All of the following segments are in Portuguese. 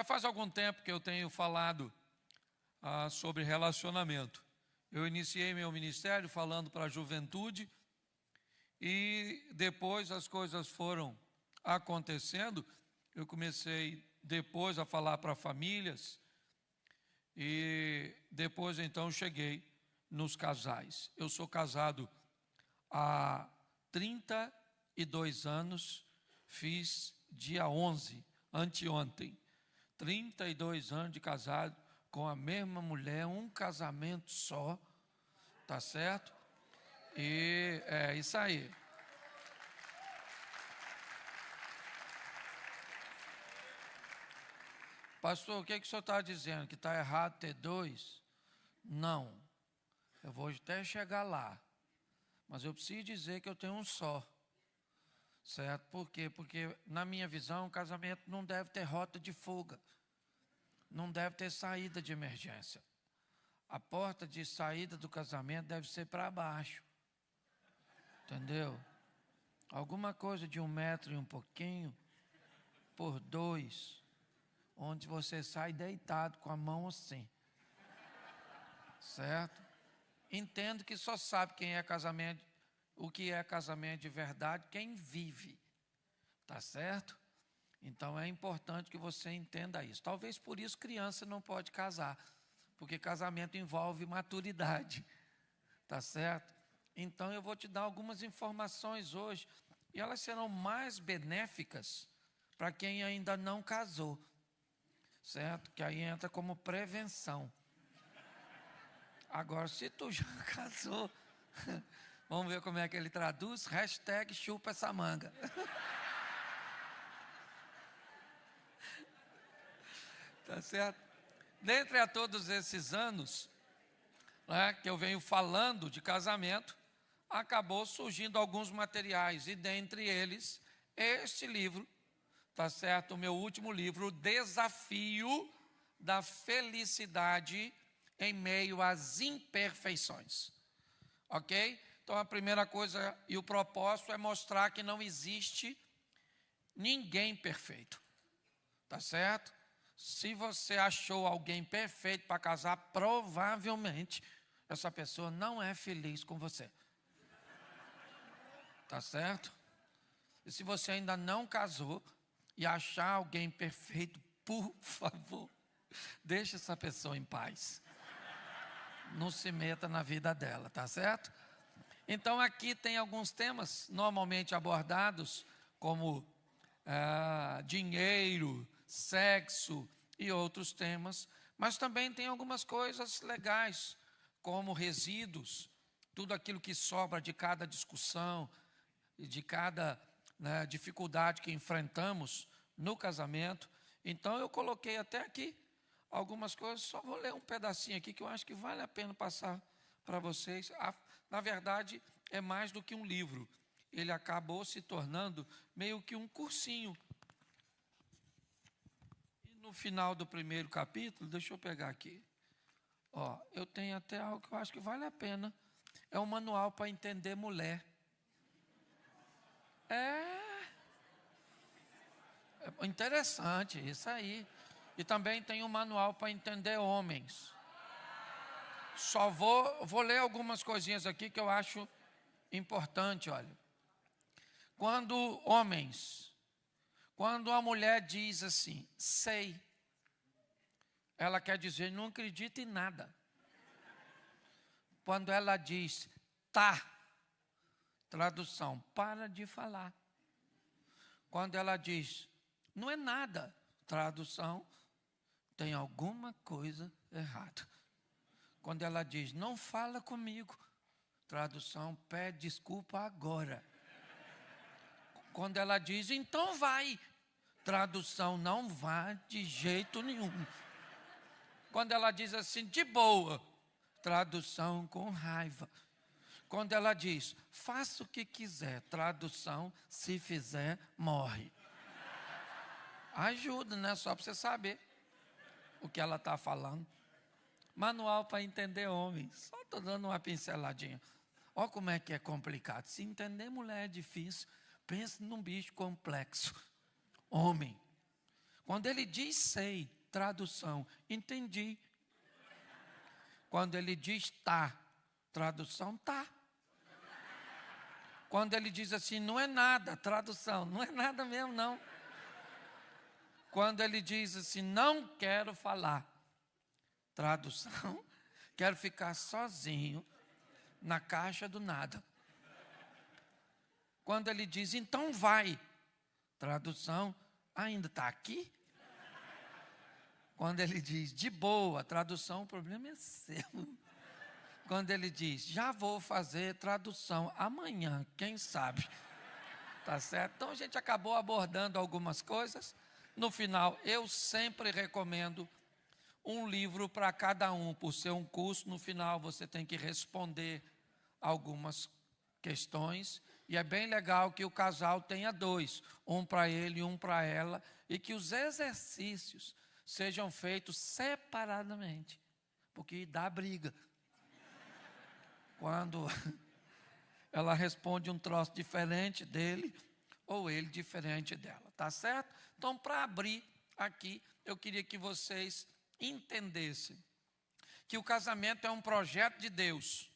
Já faz algum tempo que eu tenho falado sobre relacionamento. Eu iniciei meu ministério falando para a juventude e depois as coisas foram acontecendo. Eu comecei depois a falar para famílias e depois então cheguei nos casais. Eu sou casado há 32 anos, fiz dia 11, anteontem. 32 anos de casado com a mesma mulher, um casamento só, tá certo? E é isso aí. Pastor, o que o senhor está dizendo? Que está errado ter dois? Não, eu vou até chegar lá, mas eu preciso dizer que eu tenho um só, certo? Por quê? Porque na minha visão, o casamento não deve ter rota de fuga, não deve ter saída de emergência. A porta de saída do casamento deve ser para baixo, entendeu? Alguma coisa de 1 metro e um pouquinho, por 2, onde você sai deitado com a mão assim, certo? Entendo que só sabe quem é casamento, o que é casamento de verdade, quem vive, tá certo? Então é importante que você entenda isso. Talvez por isso criança não pode casar, porque casamento envolve maturidade, tá certo? Então eu vou te dar algumas informações hoje, e elas serão mais benéficas para quem ainda não casou, certo? Que aí entra como prevenção. Agora, se tu já casou, vamos ver como é que ele traduz, #chupa essa manga. Tá certo? Dentre a todos esses anos, né, que eu venho falando de casamento, acabou surgindo alguns materiais, e dentre eles, este livro, tá certo? O meu último livro, O Desafio da Felicidade em Meio às Imperfeições. Ok? Então a primeira coisa e o propósito é mostrar que não existe ninguém perfeito. Tá certo? Se você achou alguém perfeito para casar, provavelmente essa pessoa não é feliz com você. Tá certo? E se você ainda não casou e achar alguém perfeito, por favor, deixe essa pessoa em paz. Não se meta na vida dela, tá certo? Então aqui tem alguns temas normalmente abordados, como dinheiro, sexo e outros temas, mas também tem algumas coisas legais, como resíduos, tudo aquilo que sobra de cada discussão, de cada dificuldade que enfrentamos no casamento. Então eu coloquei até aqui algumas coisas, só vou ler um pedacinho aqui que eu acho que vale a pena passar para vocês. Na verdade, é mais do que um livro. Ele acabou se tornando meio que um cursinho. E no final do primeiro capítulo, deixa eu pegar aqui. Ó, eu tenho até algo que eu acho que vale a pena. É um manual para entender mulher. É interessante, isso aí. E também tem um manual para entender homens. Só vou ler algumas coisinhas aqui que eu acho importante, olha. Quando a mulher diz assim, sei, ela quer dizer, não acredita em nada. Quando ela diz, tá, tradução, para de falar. Quando ela diz, não é nada, tradução, tem alguma coisa errada. Quando ela diz, não fala comigo, tradução, pede desculpa agora. Quando ela diz, então vai, tradução, não vá de jeito nenhum. Quando ela diz assim, de boa, tradução, com raiva. Quando ela diz, faça o que quiser, tradução, se fizer, morre. Ajuda, né? Só para você saber o que ela está falando. Manual para entender homens. Só estou dando uma pinceladinha. Olha como é que é complicado. Se entender mulher é difícil, pense num bicho complexo. Homem. Quando ele diz sei, tradução, entendi. Quando ele diz tá, tradução tá. Quando ele diz assim, não é nada, tradução, não é nada mesmo não. Quando ele diz assim, não quero falar, tradução, quero ficar sozinho na caixa do nada. Quando ele diz, então vai, tradução, ainda está aqui? Quando ele diz, de boa, tradução, o problema é seu. Quando ele diz, já vou fazer tradução amanhã, quem sabe? Tá certo? Então a gente acabou abordando algumas coisas. No final, eu sempre recomendo um livro para cada um, por ser um curso. No final, você tem que responder algumas questões. E é bem legal que o casal tenha dois, um para ele e um para ela, e que os exercícios sejam feitos separadamente, porque dá briga. Quando ela responde um troço diferente dele, ou ele diferente dela, tá certo? Então, para abrir aqui, eu queria que vocês entendessem que o casamento é um projeto de Deus,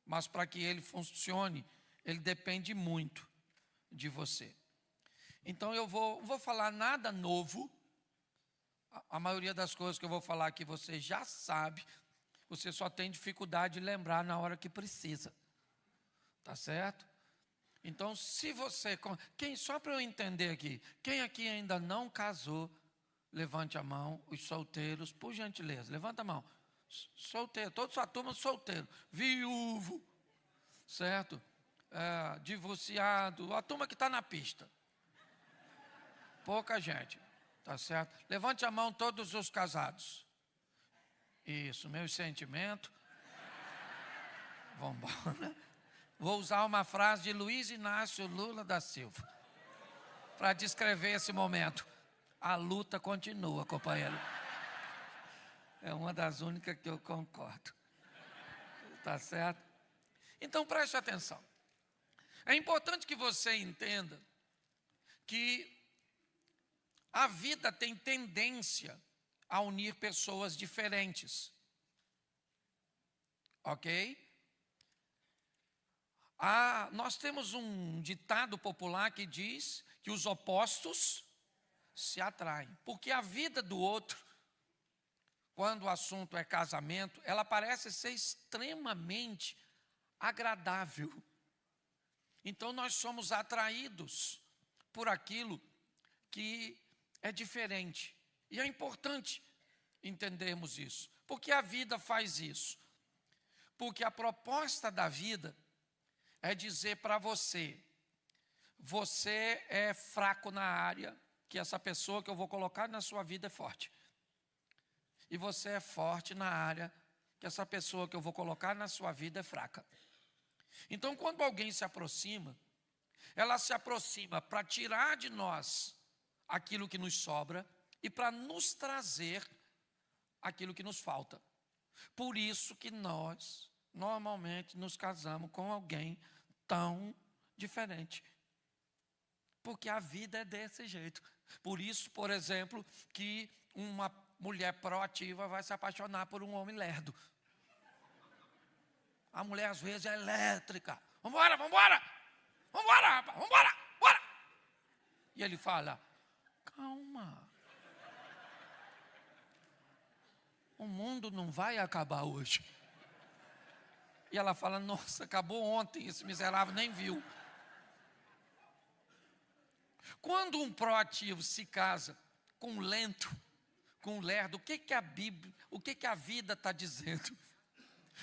mas para que ele funcione, ele depende muito de você. Então, eu não vou falar nada novo. A maioria das coisas que eu vou falar aqui você já sabe. Você só tem dificuldade de lembrar na hora que precisa. Tá certo? Então, se você... só para eu entender aqui, quem aqui ainda não casou, levante a mão. Os solteiros, por gentileza, levanta a mão. Solteiro, toda sua turma solteiro. Viúvo, certo? Divorciado, a turma que está na pista. Pouca gente, tá certo? Levante a mão todos os casados. Isso, meu sentimento. Vamos embora. Vou usar uma frase de Luiz Inácio Lula da Silva para descrever esse momento. A luta continua, companheiro. É uma das únicas que eu concordo. Tá certo? Então preste atenção. É importante que você entenda que a vida tem tendência a unir pessoas diferentes. Ok? Nós temos um ditado popular que diz que os opostos se atraem. Porque a vida do outro, quando o assunto é casamento, ela parece ser extremamente agradável. Então nós somos atraídos por aquilo que é diferente. E é importante entendermos isso. Porque a vida faz isso. Porque a proposta da vida é dizer para você, você é fraco na área, que essa pessoa que eu vou colocar na sua vida é forte. E você é forte na área, que essa pessoa que eu vou colocar na sua vida é fraca. Então, quando alguém se aproxima, ela se aproxima para tirar de nós aquilo que nos sobra e para nos trazer aquilo que nos falta. Por isso que nós, normalmente, nos casamos com alguém tão diferente. Porque a vida é desse jeito. Por isso, por exemplo, que uma mulher proativa vai se apaixonar por um homem lerdo. A mulher, às vezes, é elétrica. Vambora, vambora! Vambora, rapaz, vambora, bora! E ele fala, calma. O mundo não vai acabar hoje. E ela fala, nossa, acabou ontem, esse miserável nem viu. Quando um proativo se casa com um lento, com um lerdo, o que a Bíblia, o que a vida está dizendo?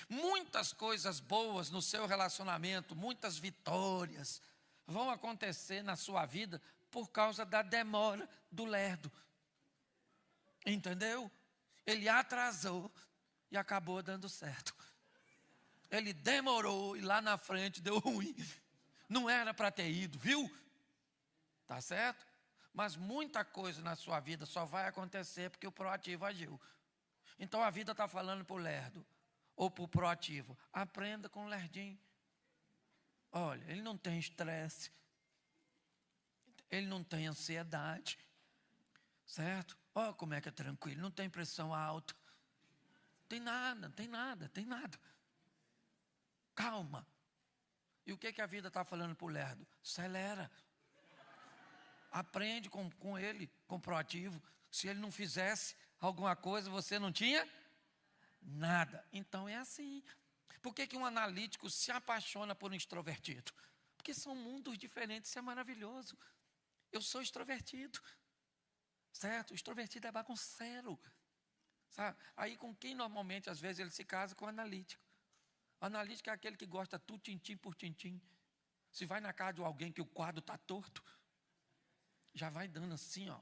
Muitas coisas boas no seu relacionamento, muitas vitórias vão acontecer na sua vida por causa da demora do lerdo. Entendeu? Ele atrasou e acabou dando certo. Ele demorou e lá na frente deu ruim. Não era para ter ido, viu? Tá certo? Mas muita coisa na sua vida só vai acontecer porque o proativo agiu. Então a vida está falando para o lerdo ou para o proativo. Aprenda com o lerdinho. Olha, ele não tem estresse. Ele não tem ansiedade. Certo? Olha como é que é tranquilo, não tem pressão alta. Tem nada, tem nada, tem nada. Calma. E o que a vida está falando para o lerdo? Acelera. Aprende com ele, com o proativo. Se ele não fizesse alguma coisa, você não tinha nada. Então é assim. Por que um analítico se apaixona por um extrovertido? Porque são mundos diferentes, isso é maravilhoso. Eu sou extrovertido. Certo? O extrovertido é bagunceiro. Sabe? Aí com quem normalmente, às vezes, ele se casa? Com o analítico. O analítico é aquele que gosta tudo tintim por tintim. Se vai na casa de alguém que o quadro está torto, já vai dando assim, ó.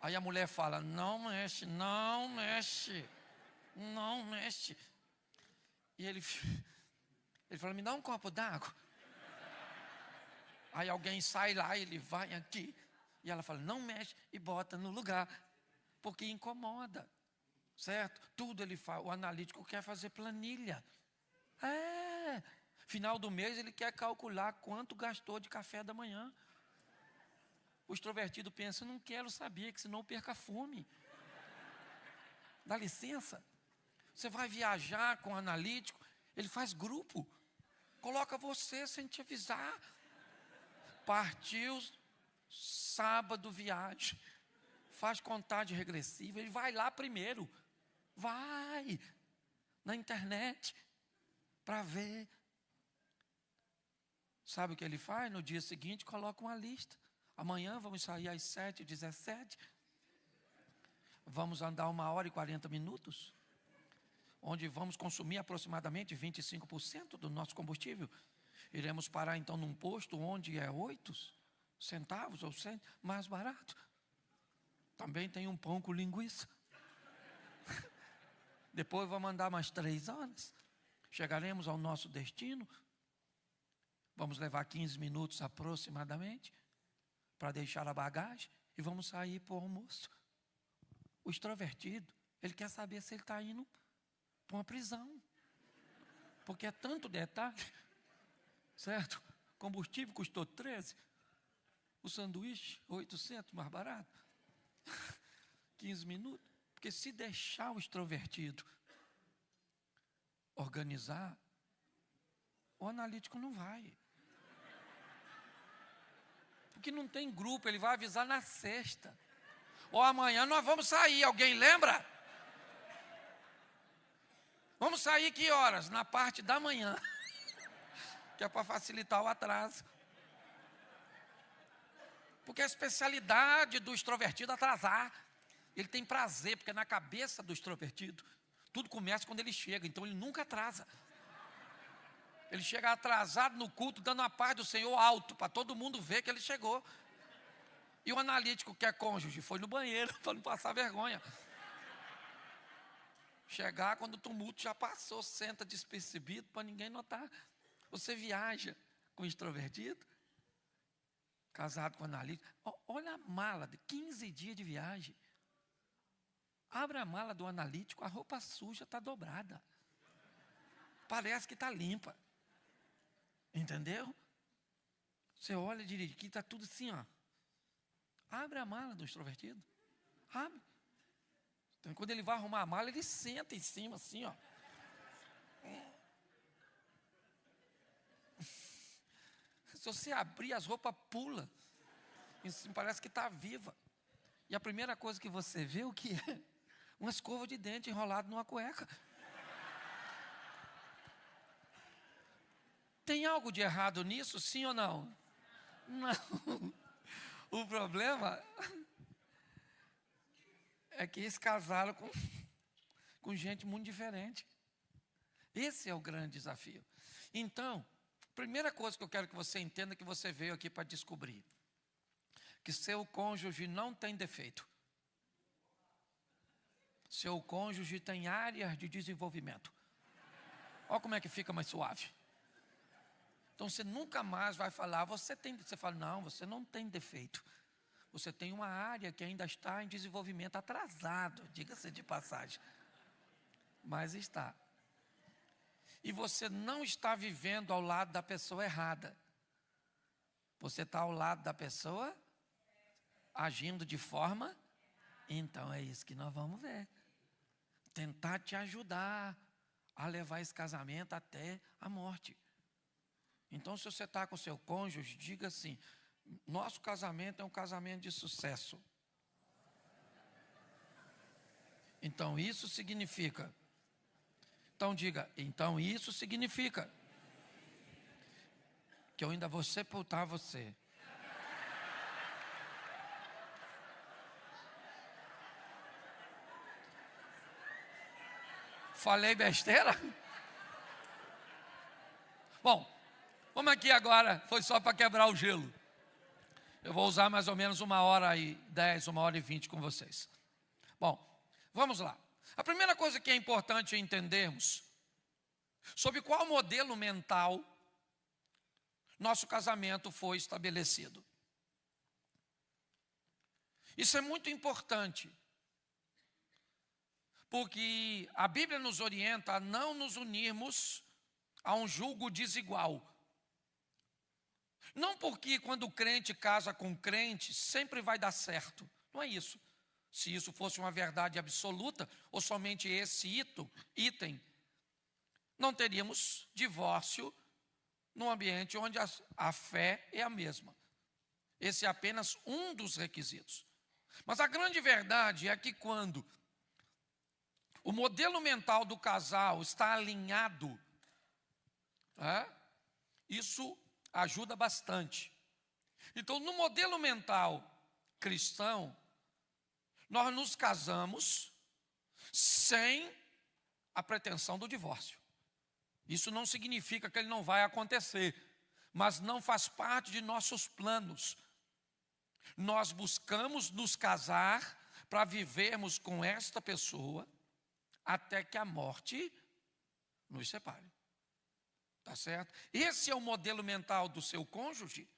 Aí a mulher fala, não mexe, não mexe, não mexe. E ele fala, me dá um copo d'água. Aí alguém sai lá, ele vai aqui. E ela fala, não mexe, e bota no lugar. Porque incomoda. Certo? Tudo ele faz. O analítico quer fazer planilha. Final do mês ele quer calcular quanto gastou de café da manhã. O extrovertido pensa, não quero saber, que senão perca a fome. Dá licença. Você vai viajar com o analítico, ele faz grupo. Coloca você sem te avisar. Partiu sábado viagem. Faz contagem regressiva, ele vai lá primeiro. Vai na internet para ver. Sabe o que ele faz? No dia seguinte coloca uma lista. Amanhã vamos sair às 7h17. Vamos andar 1h40, onde vamos consumir aproximadamente 25% do nosso combustível. Iremos parar então num posto onde é 8 centavos ou 100, mais barato. Também tem um pão com linguiça. Depois vamos andar mais 3 horas. Chegaremos ao nosso destino. Vamos levar 15 minutos aproximadamente para deixar a bagagem e vamos sair para o almoço. O extrovertido, ele quer saber se ele está indo para uma prisão. Porque é tanto detalhe. Certo? Combustível custou 13. O sanduíche, 800, mais barato. 15 minutos. Porque se deixar o extrovertido organizar, o analítico não vai. Porque não tem grupo, ele vai avisar na sexta. Ou amanhã nós vamos sair, alguém lembra? Vamos sair que horas? Na parte da manhã. Que é para facilitar o atraso. Porque a especialidade do extrovertido é atrasar. Ele tem prazer, porque na cabeça do extrovertido, tudo começa quando ele chega, então ele nunca atrasa. Ele chega atrasado no culto, dando a paz do Senhor alto, para todo mundo ver que ele chegou. E o analítico, que é cônjuge, foi no banheiro, para não passar vergonha. Chegar quando o tumulto já passou, senta despercebido, para ninguém notar. Você viaja com extrovertido, casado com analítico. Olha a mala, de 15 dias de viagem. Abre a mala do analítico, a roupa suja está dobrada. Parece que está limpa. Entendeu? Você olha direito, aqui está tudo assim, ó. Abre a mala do extrovertido. Abre. Então, quando ele vai arrumar a mala, ele senta em cima, assim, ó. Se você abrir, as roupas pulam. Parece que está viva. E a primeira coisa que você vê, o que é? Uma escova de dente enrolada numa cueca. Tem algo de errado nisso, sim ou não? Não. O problema é que eles casaram com gente muito diferente. Esse é o grande desafio. Então, primeira coisa que eu quero que você entenda é que você veio aqui para descobrir. Que seu cônjuge não tem defeito. Seu cônjuge tem áreas de desenvolvimento. Olha como é que fica mais suave. Então você nunca mais vai falar, você fala, não, você não tem defeito. Você tem uma área que ainda está em desenvolvimento atrasado, diga-se de passagem. Mas está. E você não está vivendo ao lado da pessoa errada. Você está ao lado da pessoa agindo de forma... Então é isso que nós vamos ver. Tentar te ajudar a levar esse casamento até a morte. Então, se você está com o seu cônjuge, diga assim: nosso casamento é um casamento de sucesso. Então, isso significa. Então, diga: então, isso significa que eu ainda vou sepultar você. Falei besteira? Bom, vamos aqui agora, foi só para quebrar o gelo. Eu vou usar mais ou menos 1h10, 1h20 com vocês. Bom, vamos lá. A primeira coisa que é importante entendermos, sobre qual modelo mental nosso casamento foi estabelecido. Isso é muito importante, porque a Bíblia nos orienta a não nos unirmos a um julgo desigual. Não porque quando o crente casa com crente, sempre vai dar certo. Não é isso. Se isso fosse uma verdade absoluta, ou somente esse item, não teríamos divórcio num ambiente onde a fé é a mesma. Esse é apenas um dos requisitos. Mas a grande verdade é que quando o modelo mental do casal está alinhado, isso ajuda bastante. Então, no modelo mental cristão, nós nos casamos sem a pretensão do divórcio. Isso não significa que ele não vai acontecer, mas não faz parte de nossos planos. Nós buscamos nos casar para vivermos com esta pessoa até que a morte nos separe. Tá certo? Esse é o modelo mental do seu cônjuge?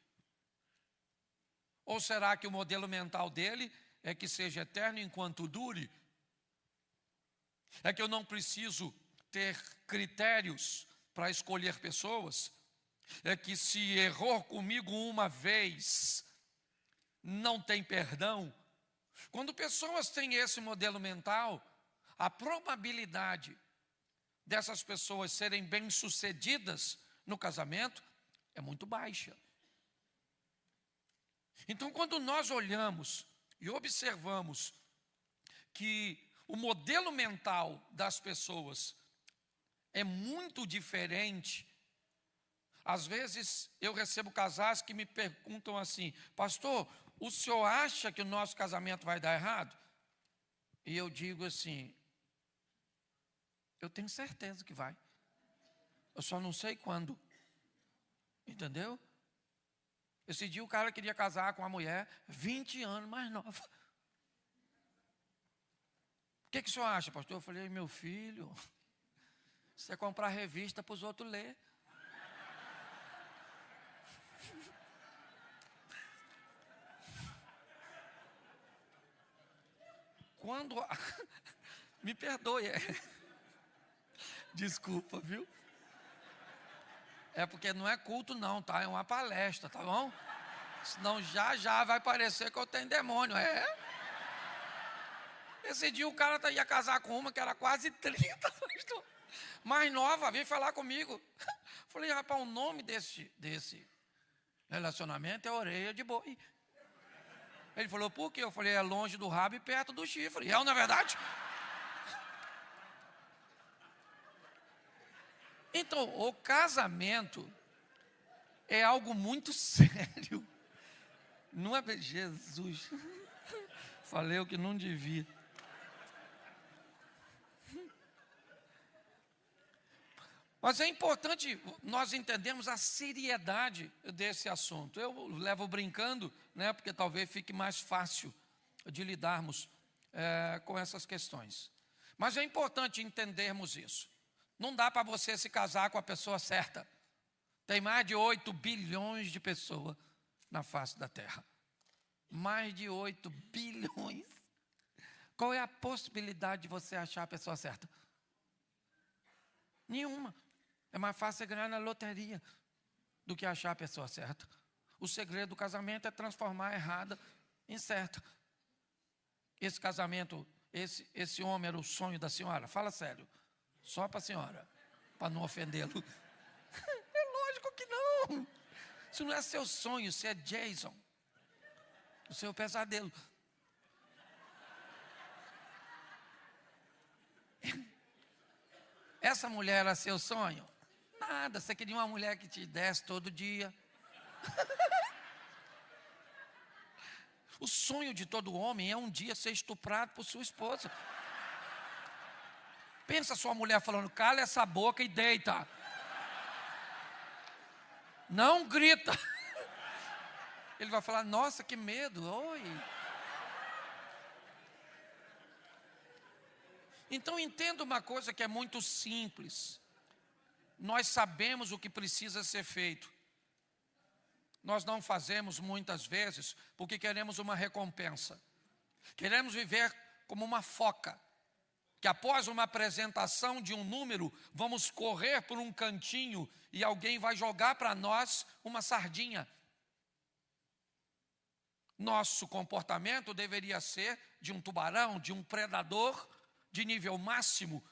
Ou será que o modelo mental dele é que seja eterno enquanto dure? É que eu não preciso ter critérios para escolher pessoas? É que se errou comigo uma vez, não tem perdão? Quando pessoas têm esse modelo mental, a probabilidade dessas pessoas serem bem-sucedidas no casamento é muito baixa. Então, quando nós olhamos e observamos que o modelo mental das pessoas é muito diferente, às vezes eu recebo casais que me perguntam assim: pastor, o senhor acha que o nosso casamento vai dar errado? E eu digo assim: eu tenho certeza que vai. Eu só não sei quando. Entendeu? Esse dia o cara queria casar com uma mulher 20 anos mais nova. O que o senhor acha, pastor? Eu falei: meu filho, você comprar revista para os outros ler. Quando... Me perdoe. Desculpa, viu? É porque não é culto não, tá? É uma palestra, tá bom? Senão já vai parecer que eu tenho demônio, Esse dia o cara ia casar com uma que era quase 30, mais nova, veio falar comigo. Falei: rapaz, o nome desse relacionamento é orelha de boi. Ele falou: por quê? Eu falei: é longe do rabo e perto do chifre. Não é verdade? Então, o casamento é algo muito sério. Não é... Jesus, falei o que não devia. Mas é importante nós entendermos a seriedade desse assunto. Eu levo brincando, porque talvez fique mais fácil de lidarmos com essas questões. Mas é importante entendermos isso. Não dá para você se casar com a pessoa certa. Tem mais de 8 bilhões de pessoas na face da terra. Mais de 8 bilhões. Qual é a possibilidade de você achar a pessoa certa? Nenhuma. É mais fácil você ganhar na loteria do que achar a pessoa certa. O segredo do casamento é transformar a errada Incerta. Esse casamento, esse homem era o sonho da senhora? Fala sério. Só para a senhora, para não ofendê-lo. É lógico que não. Isso não é seu sonho, isso é Jason. O seu pesadelo. Essa mulher era seu sonho? Nada, você queria uma mulher que te desse todo dia. O sonho de todo homem é um dia ser estuprado por sua esposa. Pensa a sua mulher falando, cala essa boca e deita. Não grita. Ele vai falar, nossa, que medo, oi. Então entenda uma coisa que é muito simples. Nós sabemos o que precisa ser feito. Nós não fazemos muitas vezes porque queremos uma recompensa. Queremos viver como uma foca, que após uma apresentação de um número, vamos correr por um cantinho e alguém vai jogar para nós uma sardinha. Nosso comportamento deveria ser de um tubarão, de um predador de nível máximo,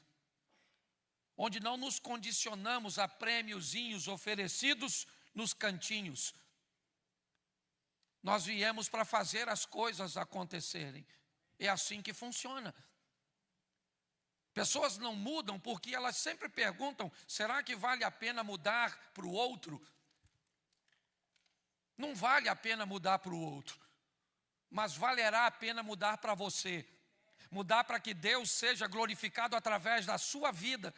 onde não nos condicionamos a prêmiozinhos oferecidos nos cantinhos. Nós viemos para fazer as coisas acontecerem. É assim que funciona. Pessoas não mudam porque elas sempre perguntam, será que vale a pena mudar para o outro? Não vale a pena mudar para o outro, mas valerá a pena mudar para você. Mudar para que Deus seja glorificado através da sua vida.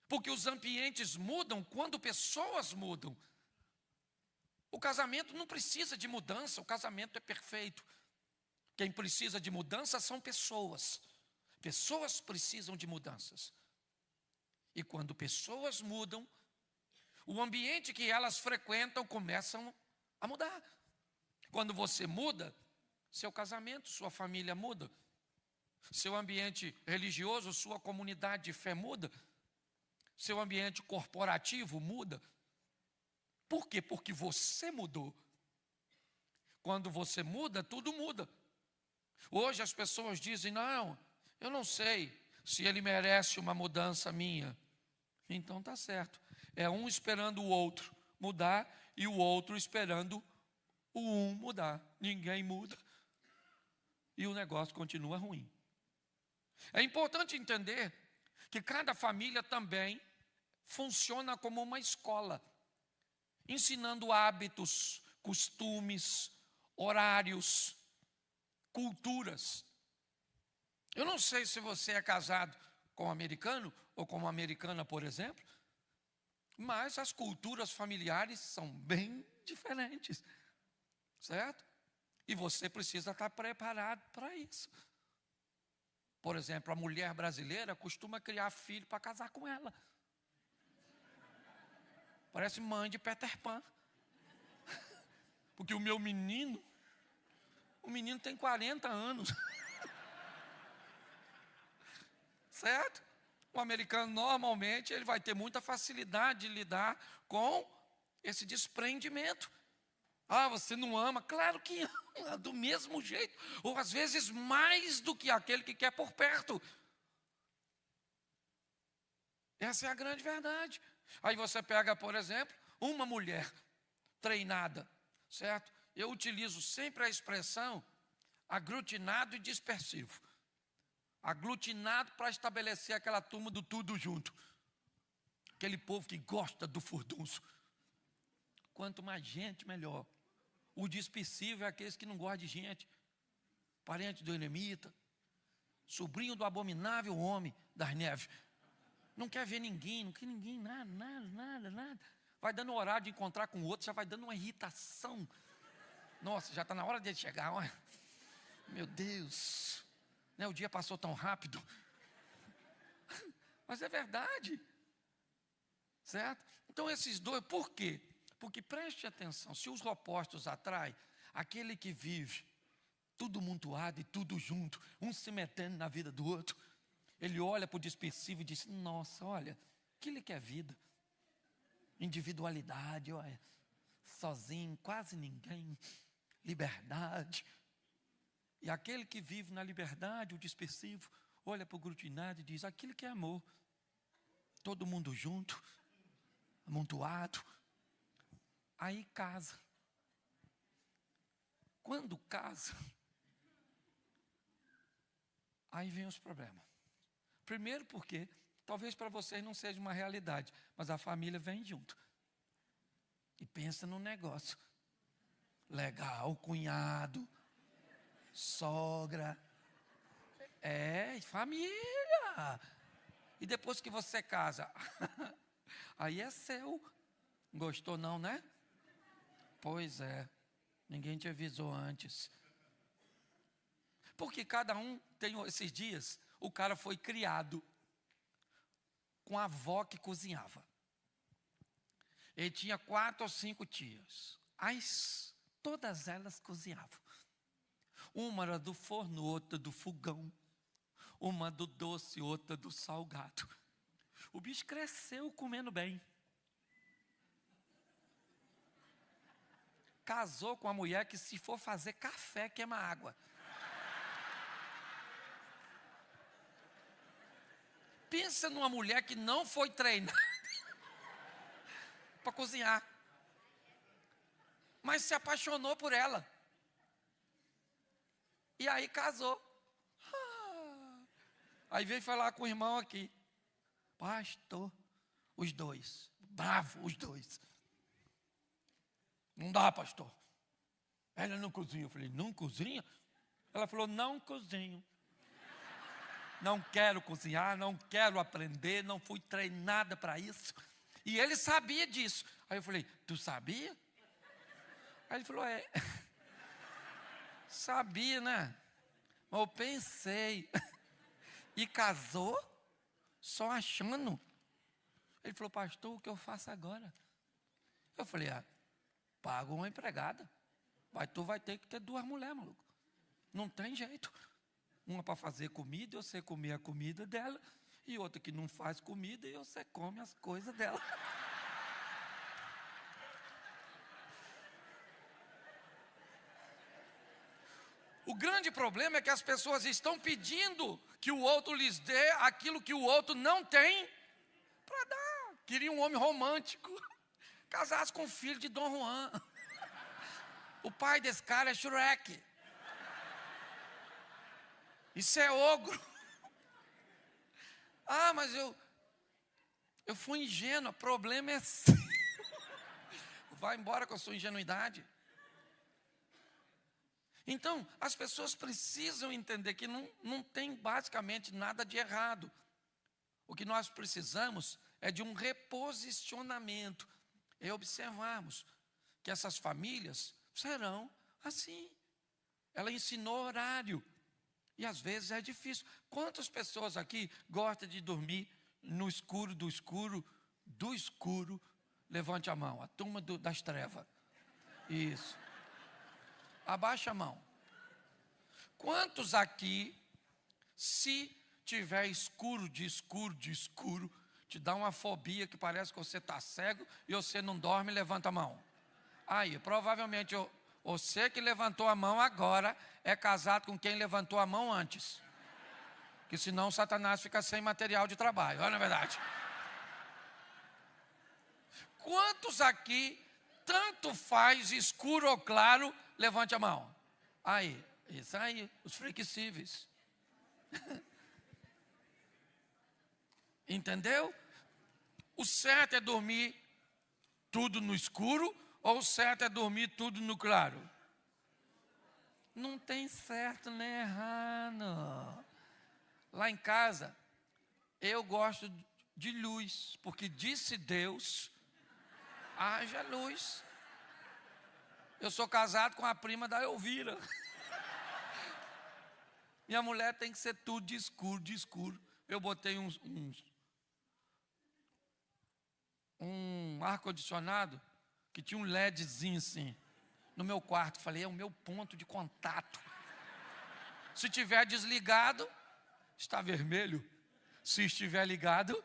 Porque os ambientes mudam quando pessoas mudam. O casamento não precisa de mudança, o casamento é perfeito. Quem precisa de mudança são pessoas. Pessoas precisam de mudanças. E quando pessoas mudam, o ambiente que elas frequentam começam a mudar. Quando você muda, seu casamento, sua família muda. Seu ambiente religioso, sua comunidade de fé muda. Seu ambiente corporativo muda. Por quê? Porque você mudou. Quando você muda, tudo muda. Hoje as pessoas dizem, não, eu não sei se ele merece uma mudança minha. Então tá certo. É um esperando o outro mudar e o outro esperando o um mudar. Ninguém muda. E o negócio continua ruim. É importante entender que cada família também funciona como uma escola, ensinando hábitos, costumes, horários, culturas. Eu não sei se você é casado com um americano ou com uma americana, por exemplo, mas as culturas familiares são bem diferentes, certo? E você precisa estar preparado para isso. Por exemplo, a mulher brasileira costuma criar filho para casar com ela. Parece mãe de Peter Pan. Porque o menino tem 40 anos. Certo? O americano normalmente ele vai ter muita facilidade de lidar com esse desprendimento. Ah, você não ama? Claro que ama, do mesmo jeito. Ou às vezes mais do que aquele que quer por perto. Essa é a grande verdade. Aí você pega, por exemplo, uma mulher treinada, certo? Eu utilizo sempre a expressão aglutinado e dispersivo. Aglutinado para estabelecer aquela turma do tudo junto. Aquele povo que gosta do furdunço. Quanto mais gente, melhor. O dispersivo é aqueles que não gostam de gente. Parente do eremita, sobrinho do abominável homem das neves. Não quer ver ninguém, não quer ninguém, nada. Vai dando horário de encontrar com o outro, já vai dando uma irritação. Nossa, já está na hora dele chegar, olha. Meu Deus, né, o dia passou tão rápido. Mas é verdade, certo? Então esses dois, por quê? Porque preste atenção, se os opostos atraem, aquele que vive tudo amontoado e tudo junto, um se metendo na vida do outro, ele olha para o dispersivo e diz, nossa, olha, aquele que é vida, individualidade, olha, sozinho, quase ninguém, liberdade. E aquele que vive na liberdade, o dispersivo, olha para o grutinado e diz, aquilo que é amor. Todo mundo junto, amontoado. Aí casa. Quando casa, aí vem os problemas. Primeiro porque, talvez para vocês não seja uma realidade, mas a família vem junto. E pensa no negócio. Legal, cunhado, sogra. Família. E depois que você casa, aí é seu. Gostou não, né? Pois é. Ninguém te avisou antes. Porque cada um tem esses dias, o cara foi criado com a avó que cozinhava. Ele tinha 4 ou 5 tias. Todas elas cozinhavam. Uma era do forno, outra do fogão. Uma do doce, outra do salgado. O bicho cresceu comendo bem. Casou com uma mulher que, se for fazer café, queima água. Pensa numa mulher que não foi treinada para cozinhar, mas se apaixonou por ela. E aí casou. Aí veio falar com o irmão aqui. Pastor, os dois. Bravo, os dois. Não dá, pastor. Ela não cozinha. Eu falei, não cozinha? Ela falou, não cozinho. Não quero cozinhar, não quero aprender, não fui treinada para isso. E ele sabia disso. Aí eu falei, tu sabia? Aí ele falou, sabia, né? Mas eu pensei. E casou só achando. Ele falou, pastor, o que eu faço agora? Eu falei, paga uma empregada. Tu vai ter que ter 2 mulheres, maluco. Não tem jeito. Uma para fazer comida e você comer a comida dela. E outra que não faz comida e você come as coisas dela. O grande problema é que as pessoas estão pedindo que o outro lhes dê aquilo que o outro não tem para dar. Queria um homem romântico. Casasse com o filho de Dom Juan. O pai desse cara é Shrek. Isso é ogro. Mas eu fui ingênua. Problema é seu. Vai embora com a sua ingenuidade. Então, as pessoas precisam entender que não tem basicamente nada de errado. O que nós precisamos é de um reposicionamento. É observarmos que essas famílias serão assim. Ela ensinou horário. E às vezes é difícil. Quantas pessoas aqui gostam de dormir no escuro do escuro, do escuro? Levante a mão, a turma das trevas. Isso. Abaixa a mão. Quantos aqui, se tiver escuro de escuro de escuro, te dá uma fobia que parece que você está cego e você não dorme, levanta a mão. Aí, provavelmente, você que levantou a mão agora é casado com quem levantou a mão antes. Que senão Satanás fica sem material de trabalho, olha a verdade. Quantos aqui, tanto faz escuro ou claro, levante a mão. Aí, isso aí, os flexíveis. Entendeu? O certo é dormir tudo no escuro ou o certo é dormir tudo no claro? Não tem certo nem errado. Lá em casa, eu gosto de luz, porque disse Deus, haja luz. Eu sou casado com a prima da Elvira. Minha mulher tem que ser tudo de escuro, de escuro. Eu botei um ar-condicionado que tinha um LEDzinho assim no meu quarto. Falei, é o meu ponto de contato. Se tiver desligado, está vermelho. Se estiver ligado,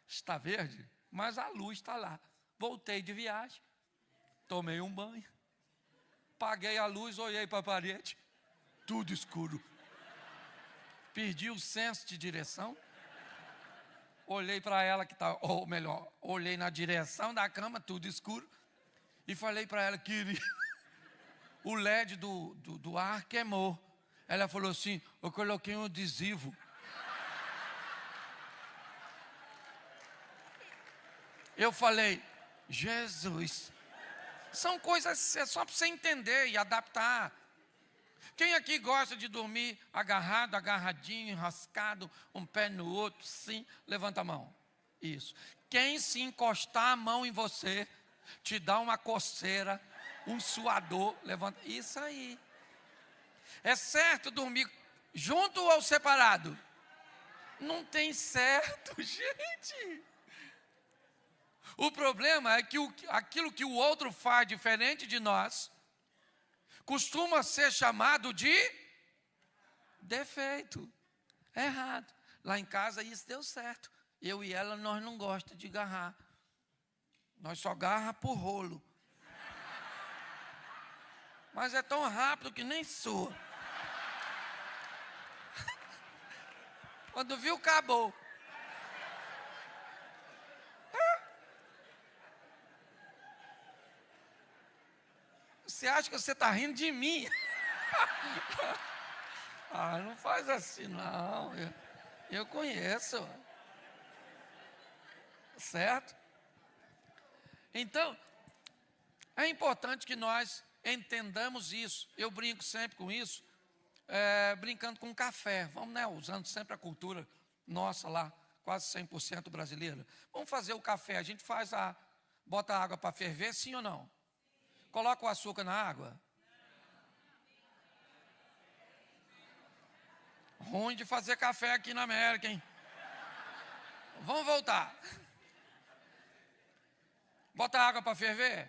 está verde. Mas a luz está lá. Voltei de viagem, tomei um banho. Apaguei a luz, olhei para a parede, tudo escuro. Perdi o senso de direção. Olhei para ela que estava, ou melhor, olhei na direção da cama, tudo escuro. E falei para ela, querida, o LED do ar queimou. Ela falou assim, eu coloquei um adesivo. Eu falei, Jesus, são coisas só para você entender e adaptar. Quem aqui gosta de dormir agarrado, agarradinho, enroscado, um pé no outro, sim? Levanta a mão. Isso. Quem se encostar a mão em você, te dá uma coceira, um suador, levanta. Isso aí. É certo dormir junto ou separado? Não tem certo, gente. O problema é que aquilo que o outro faz diferente de nós, costuma ser chamado de defeito. É errado. Lá em casa isso deu certo. Eu e ela, nós não gostamos de agarrar. Nós só agarra por rolo. Mas é tão rápido que nem soa. Quando viu, acabou. Você acha que você está rindo de mim? Ah, não faz assim não. Eu conheço. Certo? Então, é importante que nós entendamos isso. Eu brinco sempre com isso, brincando com café. Vamos, né, usando sempre a cultura nossa lá, quase 100% brasileira. Vamos fazer o café. A gente bota a água para ferver, sim ou não? Coloca o açúcar na água? Ruim de fazer café aqui na América, hein? Vamos voltar. Bota a água para ferver?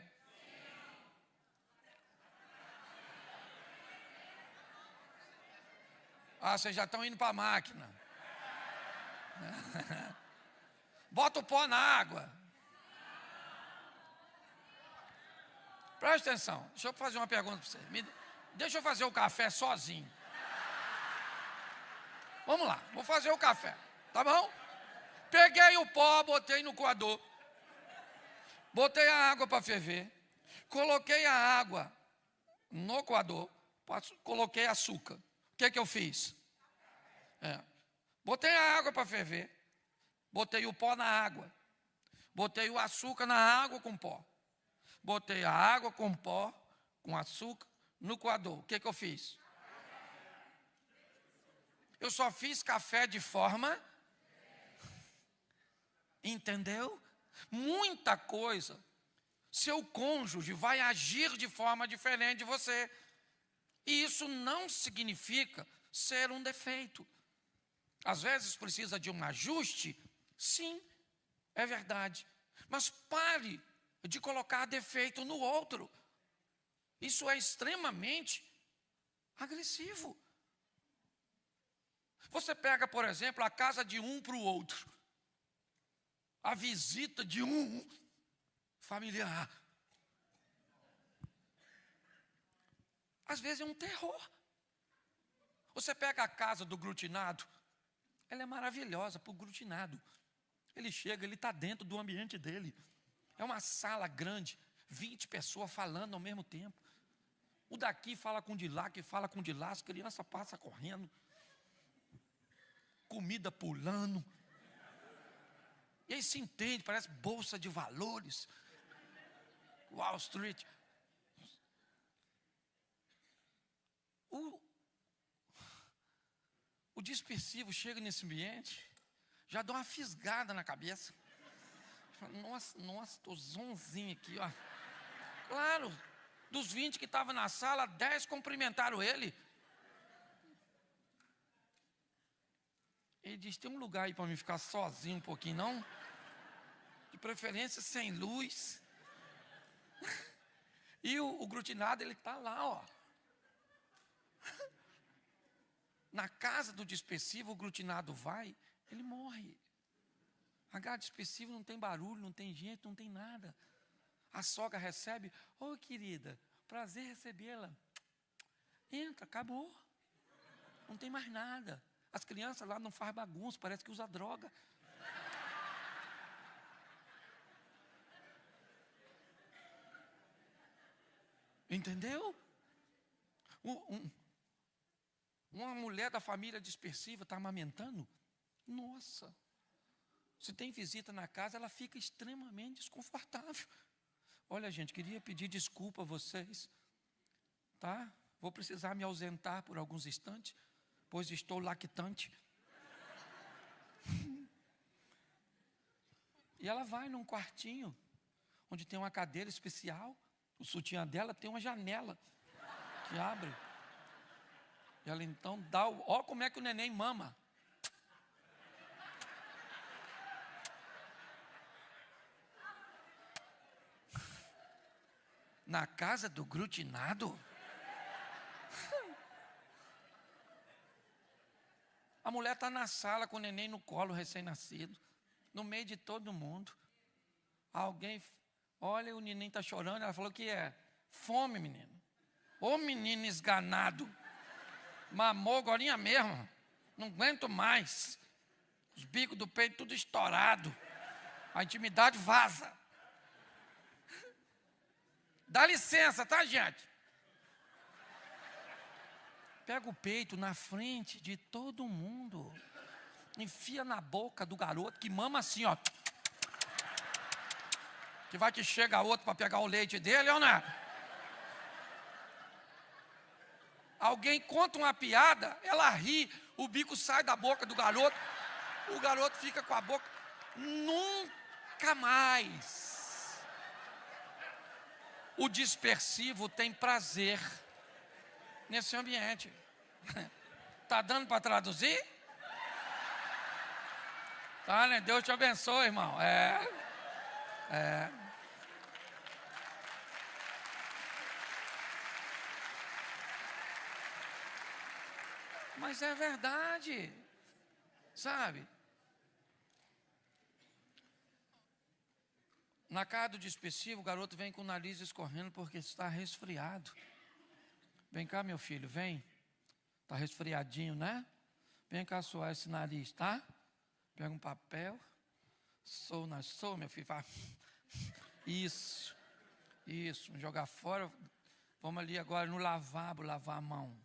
Ah, vocês já estão indo para a máquina. Bota o pó na água. Presta atenção, deixa eu fazer uma pergunta para você. Deixa eu fazer o café sozinho. Vamos lá, vou fazer o café, tá bom? Peguei o pó, botei no coador. Botei a água para ferver. Coloquei a água no coador. Coloquei açúcar. O que eu fiz? Botei a água para ferver. Botei o pó na água. Botei o açúcar na água com pó. Botei a água com pó, com açúcar, no coador. O que eu fiz? Eu só fiz café de forma... Entendeu? Muita coisa. Seu cônjuge vai agir de forma diferente de você. E isso não significa ser um defeito. Às vezes precisa de um ajuste. Sim, é verdade. Mas pare de colocar defeito no outro. Isso é extremamente agressivo. Você pega, por exemplo, a casa de um para o outro. A visita de um familiar. Às vezes é um terror. Você pega a casa do glutinado, ela é maravilhosa para o glutinado. Ele chega, ele está dentro do ambiente dele. É uma sala grande, 20 pessoas falando ao mesmo tempo. O daqui fala com o de lá, que fala com o de lá, as crianças passam correndo. Comida pulando. E aí se entende, parece bolsa de valores. Wall Street. O dispersivo chega nesse ambiente, já dá uma fisgada na cabeça. Nossa, estou zonzinho aqui, ó. Claro, dos 20 que estavam na sala, 10 cumprimentaram ele. Ele diz, tem um lugar aí para me ficar sozinho um pouquinho, não? De preferência sem luz. E o glutinado, ele está lá, ó. Na casa do dispersivo, o glutinado vai, ele morre. H dispersivo não tem barulho, não tem gente, não tem nada. A sogra recebe, ô querida, prazer recebê-la. Entra, acabou. Não tem mais nada. As crianças lá não fazem bagunça, parece que usa droga. Entendeu? Uma mulher da família dispersiva está amamentando. Nossa, se tem visita na casa, ela fica extremamente desconfortável. Olha, gente, queria pedir desculpa a vocês, tá? Vou precisar me ausentar por alguns instantes, pois estou lactante. E ela vai num quartinho, onde tem uma cadeira especial. O sutiã dela tem uma janela que abre. E ela então dá o... Ó como é que o neném mama. Na casa do grutinado? A mulher está na sala com o neném no colo, recém-nascido, no meio de todo mundo. Alguém, olha, o neném está chorando. Ela falou: o que é? Fome, menino. Ô menino esganado. Mamou agorinha mesmo. Não aguento mais. Os bicos do peito tudo estourado. A intimidade vaza. Dá licença, tá, gente? Pega o peito na frente de todo mundo. Enfia na boca do garoto que mama assim, ó. Que vai que chega outro para pegar o leite dele, ou não é? Alguém conta uma piada, ela ri, o bico sai da boca do garoto, o garoto fica com a boca. Nunca mais. O dispersivo tem prazer nesse ambiente. Tá dando para traduzir? Tá, né? Deus te abençoe, irmão. Mas é verdade, sabe? Na casa do dispersivo, o garoto vem com o nariz escorrendo porque está resfriado. Vem cá, meu filho, vem. Está resfriadinho, né? Vem cá suar esse nariz, tá? Pega um papel. Sou, meu filho. Isso. Jogar fora. Vamos ali agora no lavabo, lavar a mão.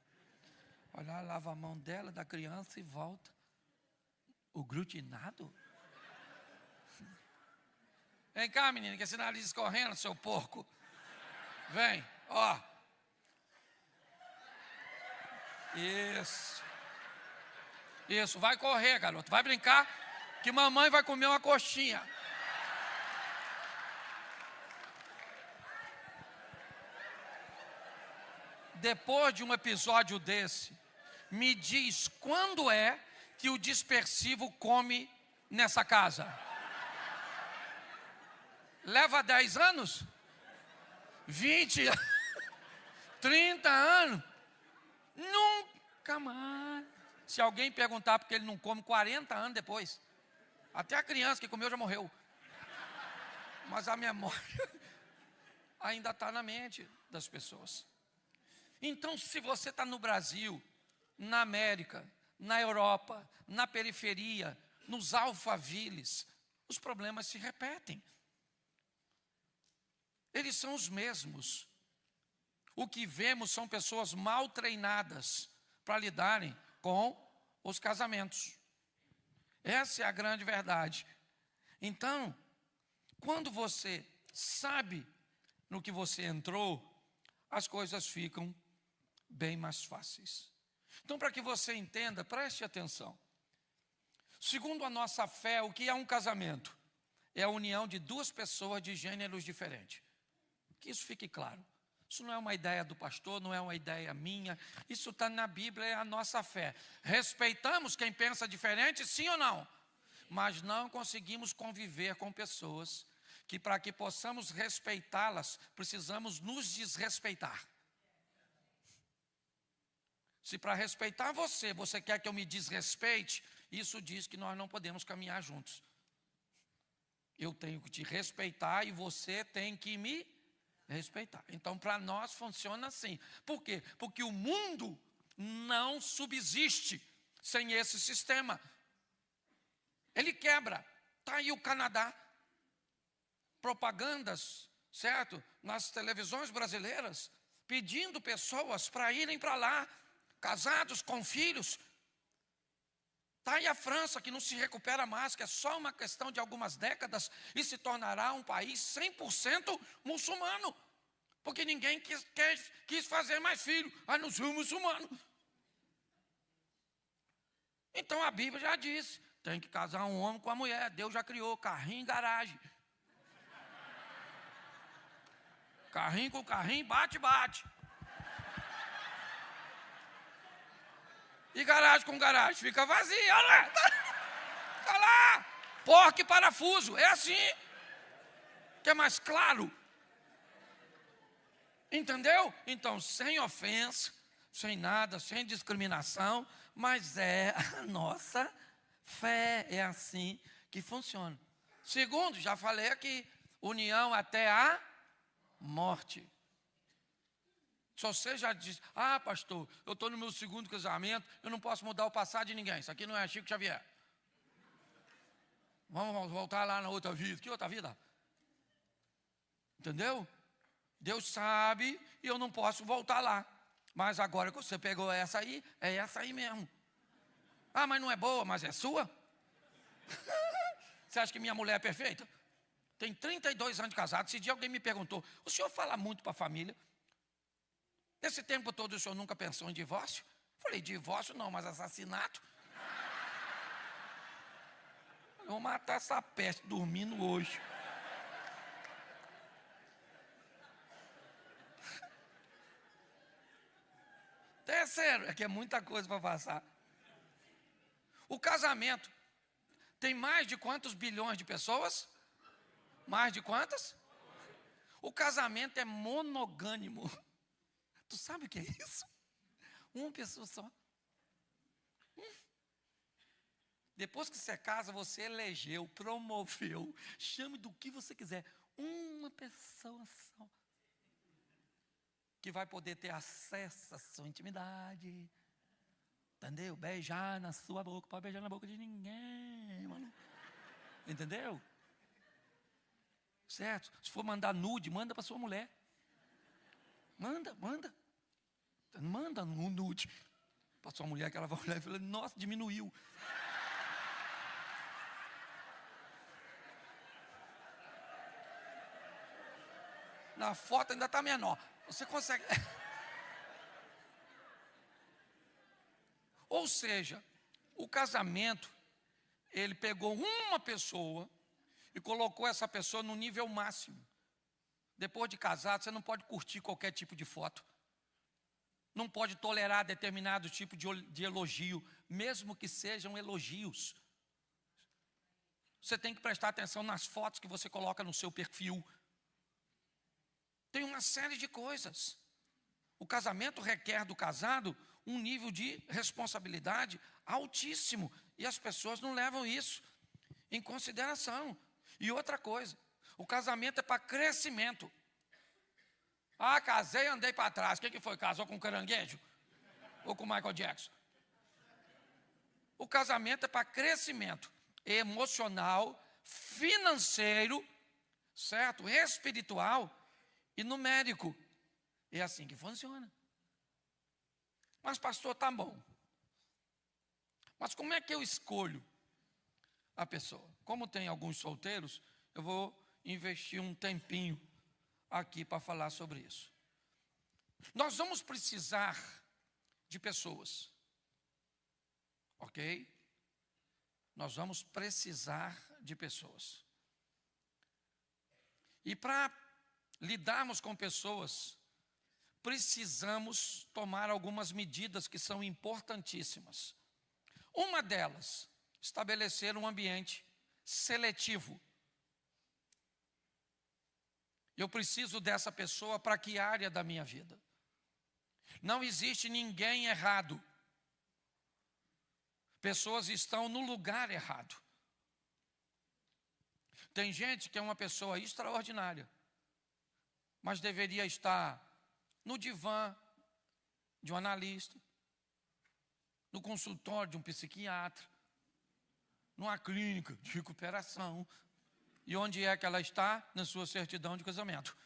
Olha lá, lava a mão dela, da criança e volta. O grutinado? Vem cá, menina, que esse nariz escorrendo, seu porco. Vem, ó. Isso, vai correr, garoto. Vai brincar, que mamãe vai comer uma coxinha. Depois de um episódio desse, me diz quando é que o dispersivo come nessa casa? Leva 10 anos? 20? 30 anos? Nunca mais. Se alguém perguntar porque ele não come, 40 anos depois. Até a criança que comeu já morreu. Mas a memória ainda está na mente das pessoas. Então, se você está no Brasil, na América, na Europa, na periferia, nos alfaviles, os problemas se repetem. Eles são os mesmos. O que vemos são pessoas mal treinadas para lidarem com os casamentos. Essa é a grande verdade. Então, quando você sabe no que você entrou, as coisas ficam bem mais fáceis. Então, para que você entenda, preste atenção. Segundo a nossa fé, o que é um casamento? É a união de duas pessoas de gêneros diferentes. Que isso fique claro. Isso não é uma ideia do pastor, não é uma ideia minha. Isso está na Bíblia, é a nossa fé. Respeitamos quem pensa diferente, sim ou não? Mas não conseguimos conviver com pessoas que, para que possamos respeitá-las, precisamos nos desrespeitar. Se para respeitar você, você quer que eu me desrespeite, isso diz que nós não podemos caminhar juntos. Eu tenho que te respeitar e você tem que me Respeitar. Então, para nós funciona assim. Por quê? Porque o mundo não subsiste sem esse sistema. Ele quebra. Está aí o Canadá. Propagandas, certo? Nas televisões brasileiras, pedindo pessoas para irem para lá, casados com filhos. Está aí a França, que não se recupera mais, que é só uma questão de algumas décadas, e se tornará um país 100% muçulmano. Porque ninguém quis fazer mais filho. Ah, não sou muçulmano. Então a Bíblia já diz, tem que casar um homem com a mulher. Deus já criou carrinho e garagem. Carrinho com carrinho, bate. E garagem com garagem, fica vazia, olha lá. Fica lá. Porca e parafuso, é assim. Que é mais claro. Entendeu? Então, sem ofensa, sem nada, sem discriminação, mas é a nossa fé, é assim que funciona. Segundo, já falei aqui, união até a morte. Se você já diz, pastor, eu estou no meu segundo casamento, eu não posso mudar o passado de ninguém, isso aqui não é Chico Xavier. Vamos voltar lá na outra vida. Que outra vida? Entendeu? Deus sabe e eu não posso voltar lá. Mas agora que você pegou essa aí, é essa aí mesmo. Mas não é boa, mas é sua? Você acha que minha mulher é perfeita? Tem 32 anos de casado. Esse dia alguém me perguntou, o senhor fala muito para a família? Nesse tempo todo o senhor nunca pensou em divórcio? Falei, divórcio não, mas assassinato? Eu vou matar essa peste dormindo hoje. Terceiro, é que é muita coisa para passar. O casamento tem mais de quantos bilhões de pessoas? Mais de quantas? O casamento é monogâmico. Tu sabe o que é isso? Uma pessoa só. Depois que você casa, você elegeu, promoveu, chame do que você quiser. Uma pessoa só. Que vai poder ter acesso à sua intimidade. Entendeu? Beijar na sua boca, pode beijar na boca de ninguém, mano. Entendeu? Certo? Se for mandar nude, manda para sua mulher. Manda no nude para sua mulher, que ela vai olhar e falar, nossa, diminuiu. Na foto ainda está menor. Você consegue. Ou seja, o casamento, ele pegou uma pessoa e colocou essa pessoa no nível máximo. Depois de casado, você não pode curtir qualquer tipo de foto. Não pode tolerar determinado tipo de elogio, mesmo que sejam elogios. Você tem que prestar atenção nas fotos que você coloca no seu perfil. Tem uma série de coisas. O casamento requer do casado um nível de responsabilidade altíssimo. E as pessoas não levam isso em consideração. E outra coisa, o casamento é para crescimento. Casei e andei para trás. O que foi? Casou com caranguejo? Ou com Michael Jackson? O casamento é para crescimento emocional, financeiro, certo? Espiritual e numérico. É assim que funciona. Mas pastor, tá bom. Mas como é que eu escolho a pessoa? Como tem alguns solteiros, eu vou investir um tempinho aqui para falar sobre isso. Nós vamos precisar de pessoas. Ok? Nós vamos precisar de pessoas. E para lidarmos com pessoas, precisamos tomar algumas medidas que são importantíssimas. Uma delas, estabelecer um ambiente seletivo. Eu preciso dessa pessoa para que área da minha vida? Não existe ninguém errado. Pessoas estão no lugar errado. Tem gente que é uma pessoa extraordinária, mas deveria estar no divã de um analista, no consultório de um psiquiatra, numa clínica de recuperação. E onde é que ela está? Na sua certidão de casamento.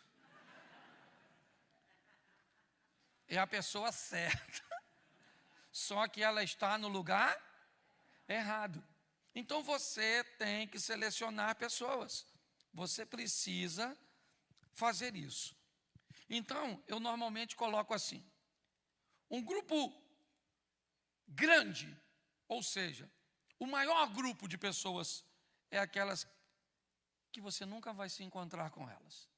É a pessoa certa. Só que ela está no lugar errado. Então você tem que selecionar pessoas. Você precisa fazer isso. Então, eu normalmente coloco assim: um grupo grande, ou seja, o maior grupo de pessoas é aquelas que você nunca vai se encontrar com elas.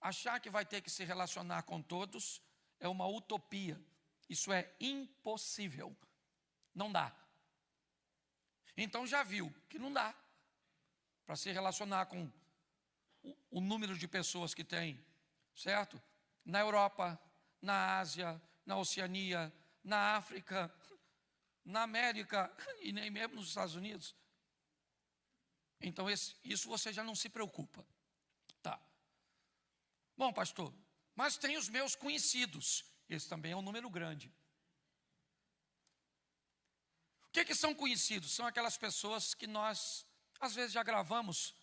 Achar que vai ter que se relacionar com todos é uma utopia. Isso é impossível. Não dá. Então já viu que não dá para se relacionar com o número de pessoas que tem, certo? Na Europa, na Ásia, na Oceania, na África, na América e nem mesmo nos Estados Unidos. Então isso você já não se preocupa. Tá. Bom, pastor, mas tem os meus conhecidos. Esse também é um número grande. O que são conhecidos? São aquelas pessoas que nós, às vezes, já gravamos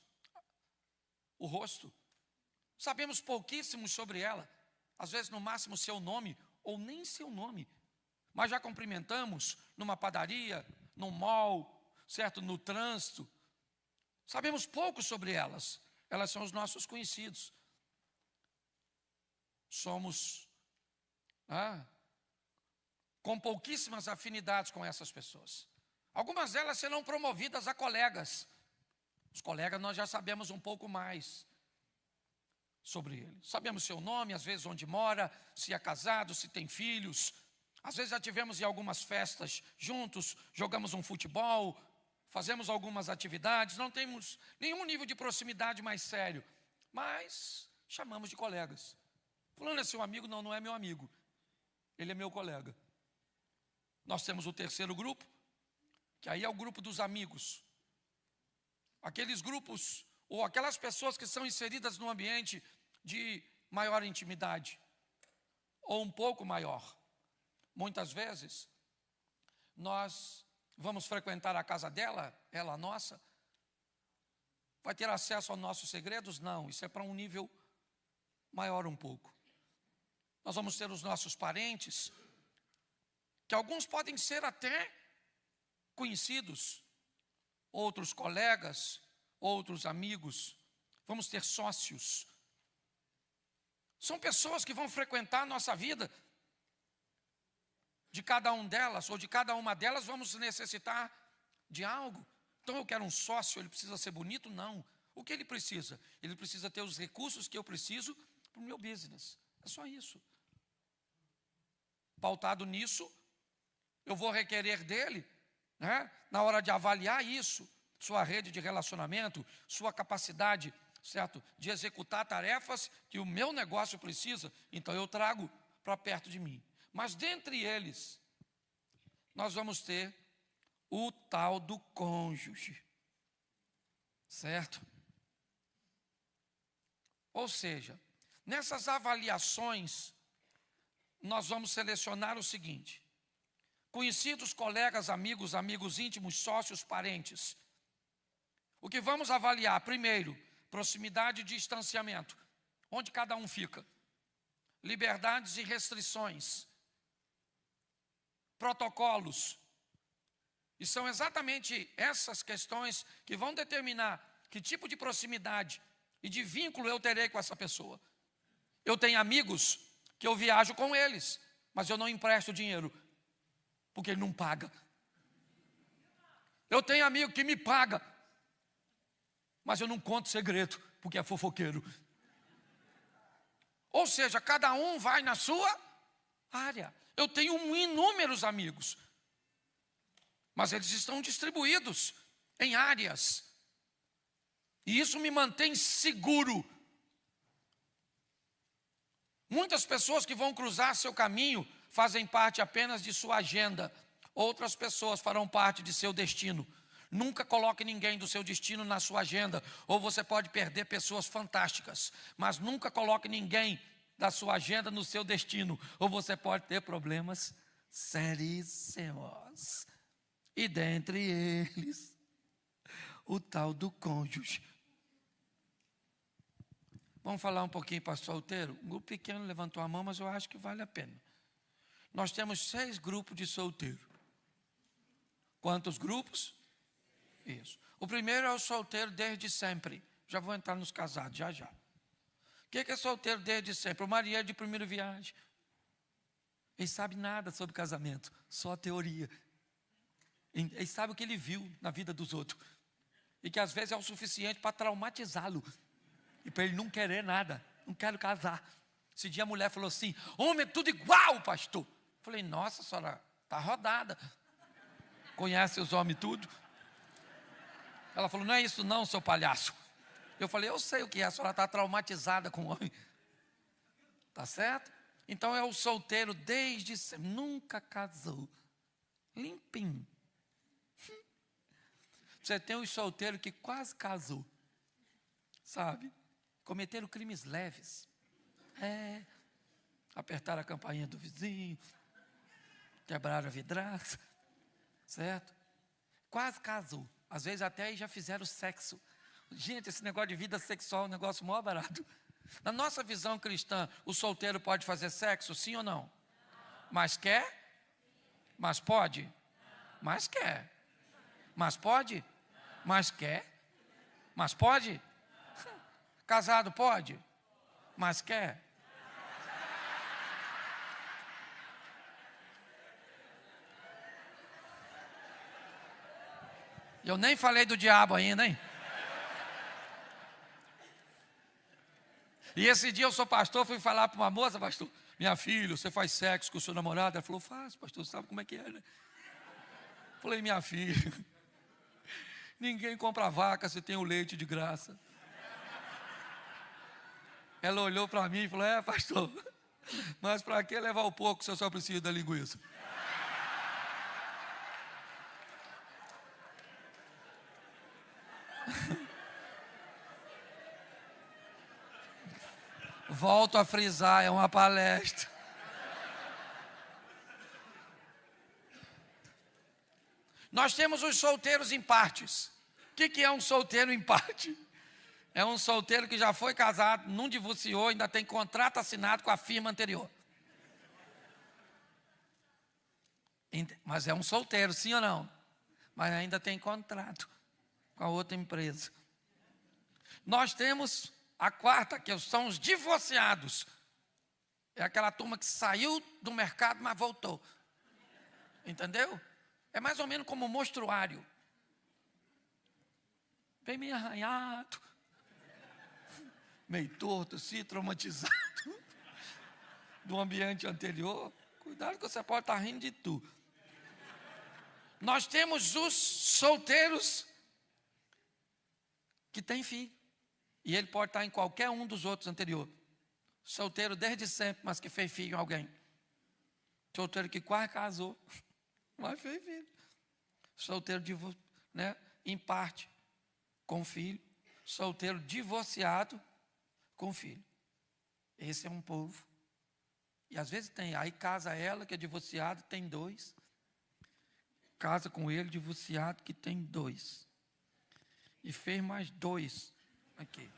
o rosto. Sabemos pouquíssimo sobre ela. Às vezes, no máximo, seu nome, ou nem seu nome. Mas já cumprimentamos numa padaria, num mall, certo? No trânsito. Sabemos pouco sobre elas. Elas são os nossos conhecidos. Somos com pouquíssimas afinidades com essas pessoas. Algumas delas serão promovidas a colegas. Os colegas nós já sabemos um pouco mais sobre ele. Sabemos seu nome, às vezes onde mora, se é casado, se tem filhos. Às vezes já tivemos em algumas festas juntos, jogamos um futebol, fazemos algumas atividades. Não temos nenhum nível de proximidade mais sério, mas chamamos de colegas. Fulano é seu amigo? Não, não é meu amigo. Ele é meu colega. Nós temos o terceiro grupo, que aí é o grupo dos amigos. Aqueles grupos, ou aquelas pessoas que são inseridas no ambiente de maior intimidade, ou um pouco maior. Muitas vezes, nós vamos frequentar a casa dela, ela a nossa. Vai ter acesso aos nossos segredos? Não, isso é para um nível maior um pouco. Nós vamos ter os nossos parentes, que alguns podem ser até conhecidos, outros colegas, outros amigos. Vamos ter sócios. São pessoas que vão frequentar a nossa vida. De cada um delas, ou de cada uma delas, vamos necessitar de algo. Então eu quero um sócio, ele precisa ser bonito? Não. O que ele precisa? Ele precisa ter os recursos que eu preciso para o meu business. É só isso. Pautado nisso, eu vou requerer dele, na hora de avaliar isso, sua rede de relacionamento, sua capacidade, certo, de executar tarefas que o meu negócio precisa, então eu trago para perto de mim. Mas dentre eles, nós vamos ter o tal do cônjuge, certo? Ou seja, nessas avaliações, nós vamos selecionar o seguinte: conhecidos, colegas, amigos, amigos íntimos, sócios, parentes. O que vamos avaliar? Primeiro, proximidade e distanciamento. Onde cada um fica. Liberdades e restrições. Protocolos. E são exatamente essas questões que vão determinar que tipo de proximidade e de vínculo eu terei com essa pessoa. Eu tenho amigos que eu viajo com eles, mas eu não empresto dinheiro, porque ele não paga. Eu tenho amigo que me paga, mas eu não conto segredo, porque é fofoqueiro. Ou seja, cada um vai na sua área. Eu tenho inúmeros amigos, mas eles estão distribuídos em áreas. E isso me mantém seguro. Muitas pessoas que vão cruzar seu caminho fazem parte apenas de sua agenda. Outras pessoas farão parte de seu destino. Nunca coloque ninguém do seu destino na sua agenda, ou você pode perder pessoas fantásticas. Mas nunca coloque ninguém da sua agenda no seu destino, ou você pode ter problemas seríssimos. E dentre eles, o tal do cônjuge. Vamos falar um pouquinho para solteiro? Um grupo pequeno levantou a mão, mas eu acho que vale a pena. Nós temos 6 grupos de solteiro. Quantos grupos? Isso. O primeiro é o solteiro desde sempre. Já vou entrar nos casados, já. O que é solteiro desde sempre? O marinheiro de primeira viagem. Ele sabe nada sobre casamento, só a teoria. Ele sabe o que ele viu na vida dos outros. E que às vezes é o suficiente para traumatizá-lo. E para ele não querer nada. Não quero casar. Esse dia a mulher falou assim: homem, é tudo igual, pastor. Eu falei: nossa, a senhora está rodada. Conhece os homens tudo? Ela falou: não é isso não, seu palhaço. Eu falei: eu sei o que é, a senhora está traumatizada com o homem. Tá certo? Então é o solteiro desde sempre, nunca casou. Limpinho. Você tem os solteiros que quase casou. Sabe? Cometeram crimes leves. Apertaram a campainha do vizinho. Quebraram a vidraça. Certo? Quase casou. Às vezes até aí já fizeram sexo. Gente, esse negócio de vida sexual é um negócio mó barato. Na nossa visão cristã, o solteiro pode fazer sexo, sim ou não? Mas quer? Mas pode? Mas quer. Mas pode? Mas quer. Mas pode? Casado pode? Mas quer. Eu nem falei do diabo ainda, hein? E esse dia eu sou pastor, fui falar para uma moça, pastor: minha filha, você faz sexo com o seu namorado? Ela falou: faço, pastor, sabe como é que é, né? Falei: minha filha, ninguém compra vaca se tem o leite de graça. Ela olhou para mim e falou: pastor, mas para que levar o porco se eu só preciso da linguiça? Volto a frisar, é uma palestra. Nós temos os solteiros em partes. O que é um solteiro em parte? É um solteiro que já foi casado, não divorciou, ainda tem contrato assinado com a firma anterior. Mas é um solteiro, sim ou não? Mas ainda tem contrato com a outra empresa. Nós temos a quarta, que são os divorciados. É aquela turma que saiu do mercado, mas voltou. Entendeu? É mais ou menos como um mostruário. Vem meio arranhado, meio torto, assim, traumatizado do ambiente anterior. Cuidado que você pode estar rindo de tu. Nós temos os solteiros que têm filho. E ele pode estar em qualquer um dos outros anteriores. Solteiro desde sempre, mas que fez filho em alguém. Solteiro que quase casou, mas fez filho. Solteiro em parte, com filho. Solteiro divorciado, com filho. Esse é um povo. E às vezes tem, aí casa ela que é divorciado, tem 2. Casa com ele, divorciado, que tem 2. E fez mais 2 aqui.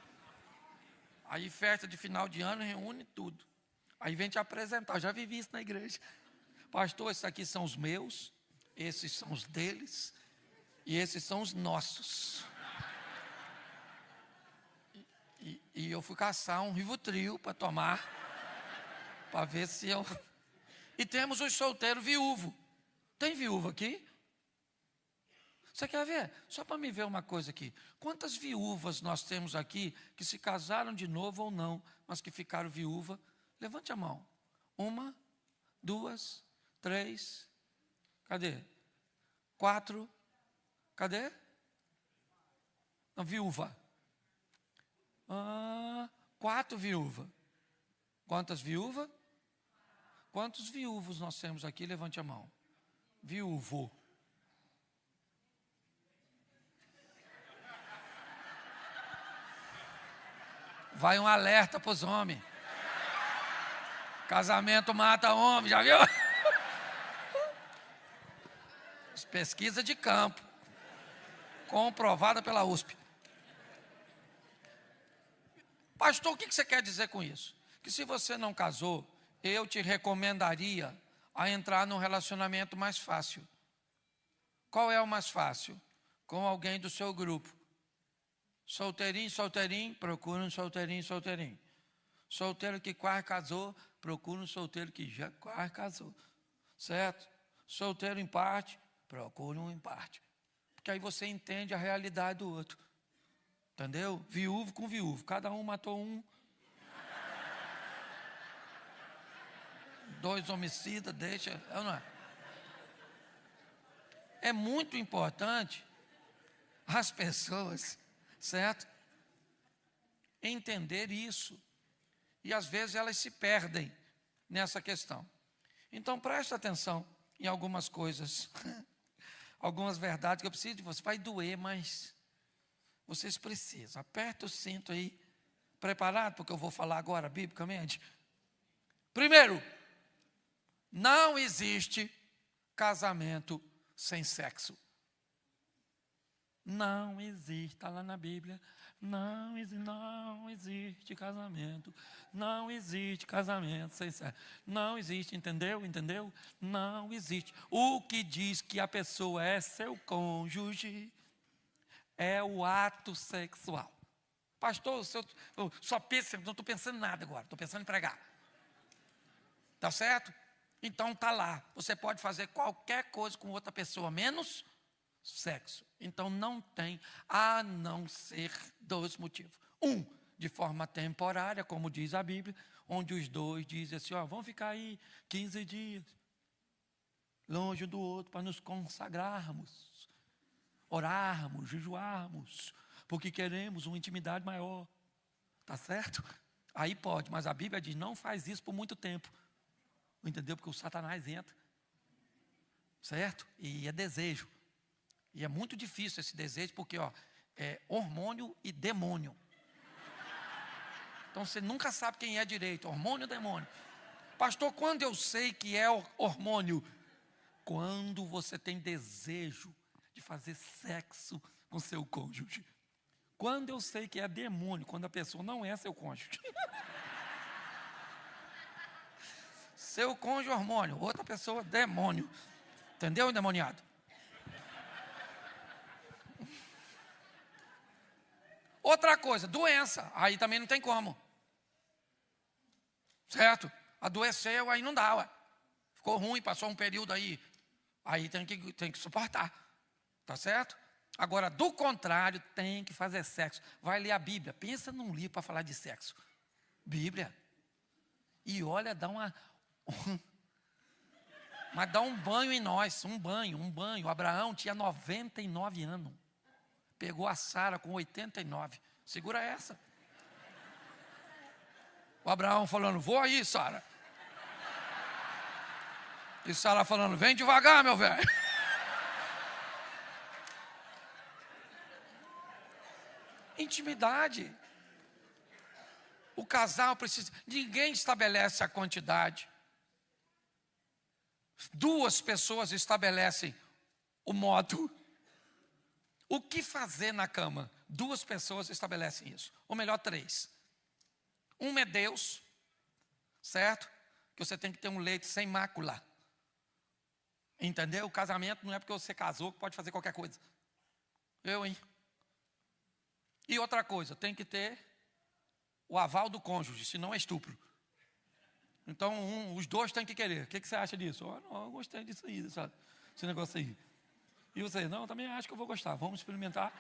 Aí festa de final de ano reúne tudo. Aí vem te apresentar. Eu já vivi isso na igreja. Pastor, esses aqui são os meus, esses são os deles e esses são os nossos. E eu fui caçar um Rivotril para tomar, para ver se eu... E temos os solteiros viúvos. Tem viúvo aqui? Você quer ver? Só para me ver uma coisa aqui. Quantas viúvas nós temos aqui que se casaram de novo ou não, mas que ficaram viúva? Levante a mão. 1, 2, 3. Cadê? 4. Cadê? Não, viúva. 4 viúvas. Quantas viúvas? Quantos viúvos nós temos aqui? Levante a mão. Viúvo. Vai um alerta para os homens. Casamento mata homem, já viu? Pesquisa de campo, comprovada pela USP. Pastor, o que você quer dizer com isso? Que se você não casou, eu te recomendaria a entrar num relacionamento mais fácil. Qual é o mais fácil? Com alguém do seu grupo. Solteirinho, solteirinho, procura um solteirinho, solteirinho. Solteiro que quase casou, procura um solteiro que já quase casou. Certo? Solteiro em parte, procura um em parte. Porque aí você entende a realidade do outro. Entendeu? Viúvo com viúvo. Cada um matou um. 2 homicidas, deixa. Não é? É muito importante as pessoas, certo? Entender isso. E às vezes elas se perdem nessa questão. Então preste atenção em algumas coisas. Algumas verdades que eu preciso de você. Vai doer, mas vocês precisam. Aperta o cinto aí. Preparado? Porque eu vou falar agora, biblicamente. Primeiro, não existe casamento sem sexo. Não existe, está lá na Bíblia. Não existe casamento. Não existe casamento sem sexo. Não existe, entendeu? Entendeu? Não existe. O que diz que a pessoa é seu cônjuge é o ato sexual. Pastor, eu só penso, não estou pensando em nada agora, estou pensando em pregar. Tá certo? Então tá lá. Você pode fazer qualquer coisa com outra pessoa, menos sexo. Então não tem, a não ser 2 motivos. De forma temporária, como diz a Bíblia, onde os 2 dizem assim, vamos ficar aí 15 dias, longe um do outro, para nos consagrarmos, orarmos, jejuarmos, porque queremos uma intimidade maior. Tá certo? Aí pode, mas a Bíblia diz, não faz isso por muito tempo. Entendeu? Porque o Satanás entra. Certo? E é desejo. E é muito difícil esse desejo, porque é hormônio e demônio. Então você nunca sabe quem é direito, hormônio ou demônio. Pastor, quando eu sei que é hormônio? Quando você tem desejo de fazer sexo com seu cônjuge. Quando eu sei que é demônio, quando a pessoa não é seu cônjuge. Seu cônjuge hormônio, outra pessoa demônio. Entendeu, endemoniado? Outra coisa, doença. Aí também não tem como. Certo? Adoeceu, aí não dá, ué. Ficou ruim, passou um período aí. Aí tem que suportar. Tá certo? Agora, do contrário, tem que fazer sexo. Vai ler a Bíblia. Pensa num livro para falar de sexo. Bíblia. E olha, mas dá um banho em nós. Um banho. Abraão tinha 99 anos. Pegou a Sara com 89. Segura essa. O Abraão falando, vou aí, Sara. E Sara falando, vem devagar, meu velho. Intimidade. O casal precisa. Ninguém estabelece a quantidade. 2 pessoas estabelecem o modo. O que fazer na cama? 2 pessoas estabelecem isso. Ou melhor, 3. É Deus, certo? Que você tem que ter um leito sem mácula. Entendeu? O casamento não é porque você casou que pode fazer qualquer coisa. Hein? E outra coisa, tem que ter o aval do cônjuge, senão é estupro. Então, os 2 têm que querer. O que você acha disso? Não, eu gostei disso aí, esse negócio aí. E você, não, também acho que eu vou gostar. Vamos experimentar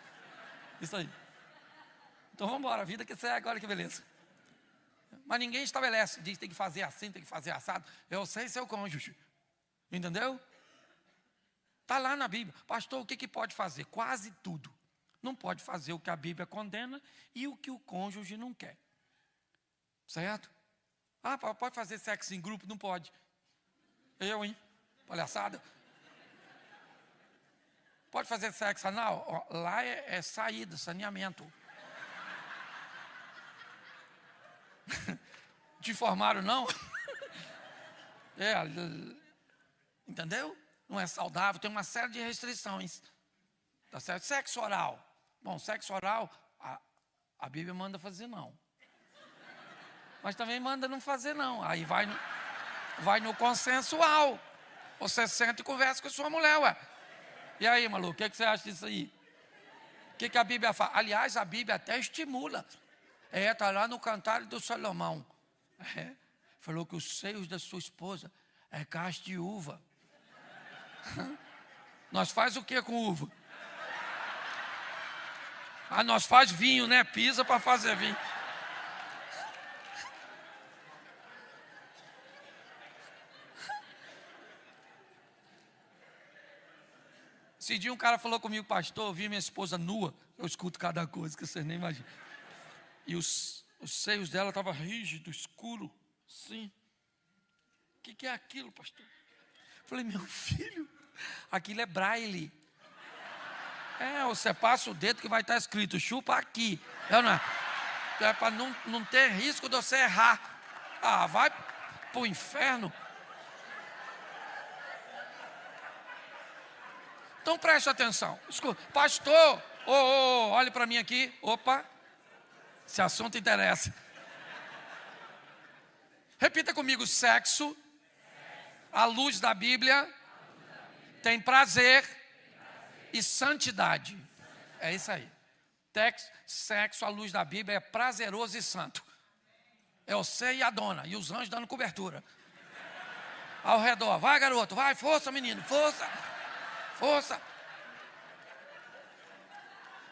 isso aí. Então vamos embora, a vida que segue, olha que beleza. Mas ninguém estabelece, diz tem que fazer assim, tem que fazer assado. Eu sei seu cônjuge. Entendeu? Está lá na Bíblia. Pastor, o que pode fazer? Quase tudo. Não pode fazer o que a Bíblia condena e o que o cônjuge não quer. Certo? Pode fazer sexo em grupo? Não pode. Hein? Palhaçada. Pode fazer sexo anal? Lá é saída, saneamento. Te informaram, não? Entendeu? Não é saudável, tem uma série de restrições. Tá certo? Sexo oral. Bom, sexo oral, a Bíblia manda fazer não. Mas também manda não fazer não. Aí vai no consensual. Você senta e conversa com a sua mulher, ué. E aí, maluco, o que você acha disso aí? O que a Bíblia fala? Aliás, a Bíblia até estimula. Está lá no Cantar do Salomão. Falou que os seios da sua esposa é cacho de uva. Nós faz o que com uva? Nós faz vinho, né? Pisa para fazer vinho. Esse dia um cara falou comigo, pastor, eu vi minha esposa nua. Eu escuto cada coisa que vocês nem imaginam. E os seios dela estavam rígidos, escuro, sim. O que é aquilo, pastor? Eu falei, meu filho, aquilo é braille. Você passa o dedo que vai estar escrito, chupa aqui. É para não ter risco de você errar. Vai para o inferno. Então preste atenção. Escuta, pastor, olhe para mim aqui. Opa, esse assunto interessa. Repita comigo: sexo, à luz da Bíblia, tem prazer e santidade. É isso aí. Sexo à luz da Bíblia é prazeroso e santo. É você e a dona, e os anjos dando cobertura ao redor. Vai, garoto, vai, força, menino, força. Força.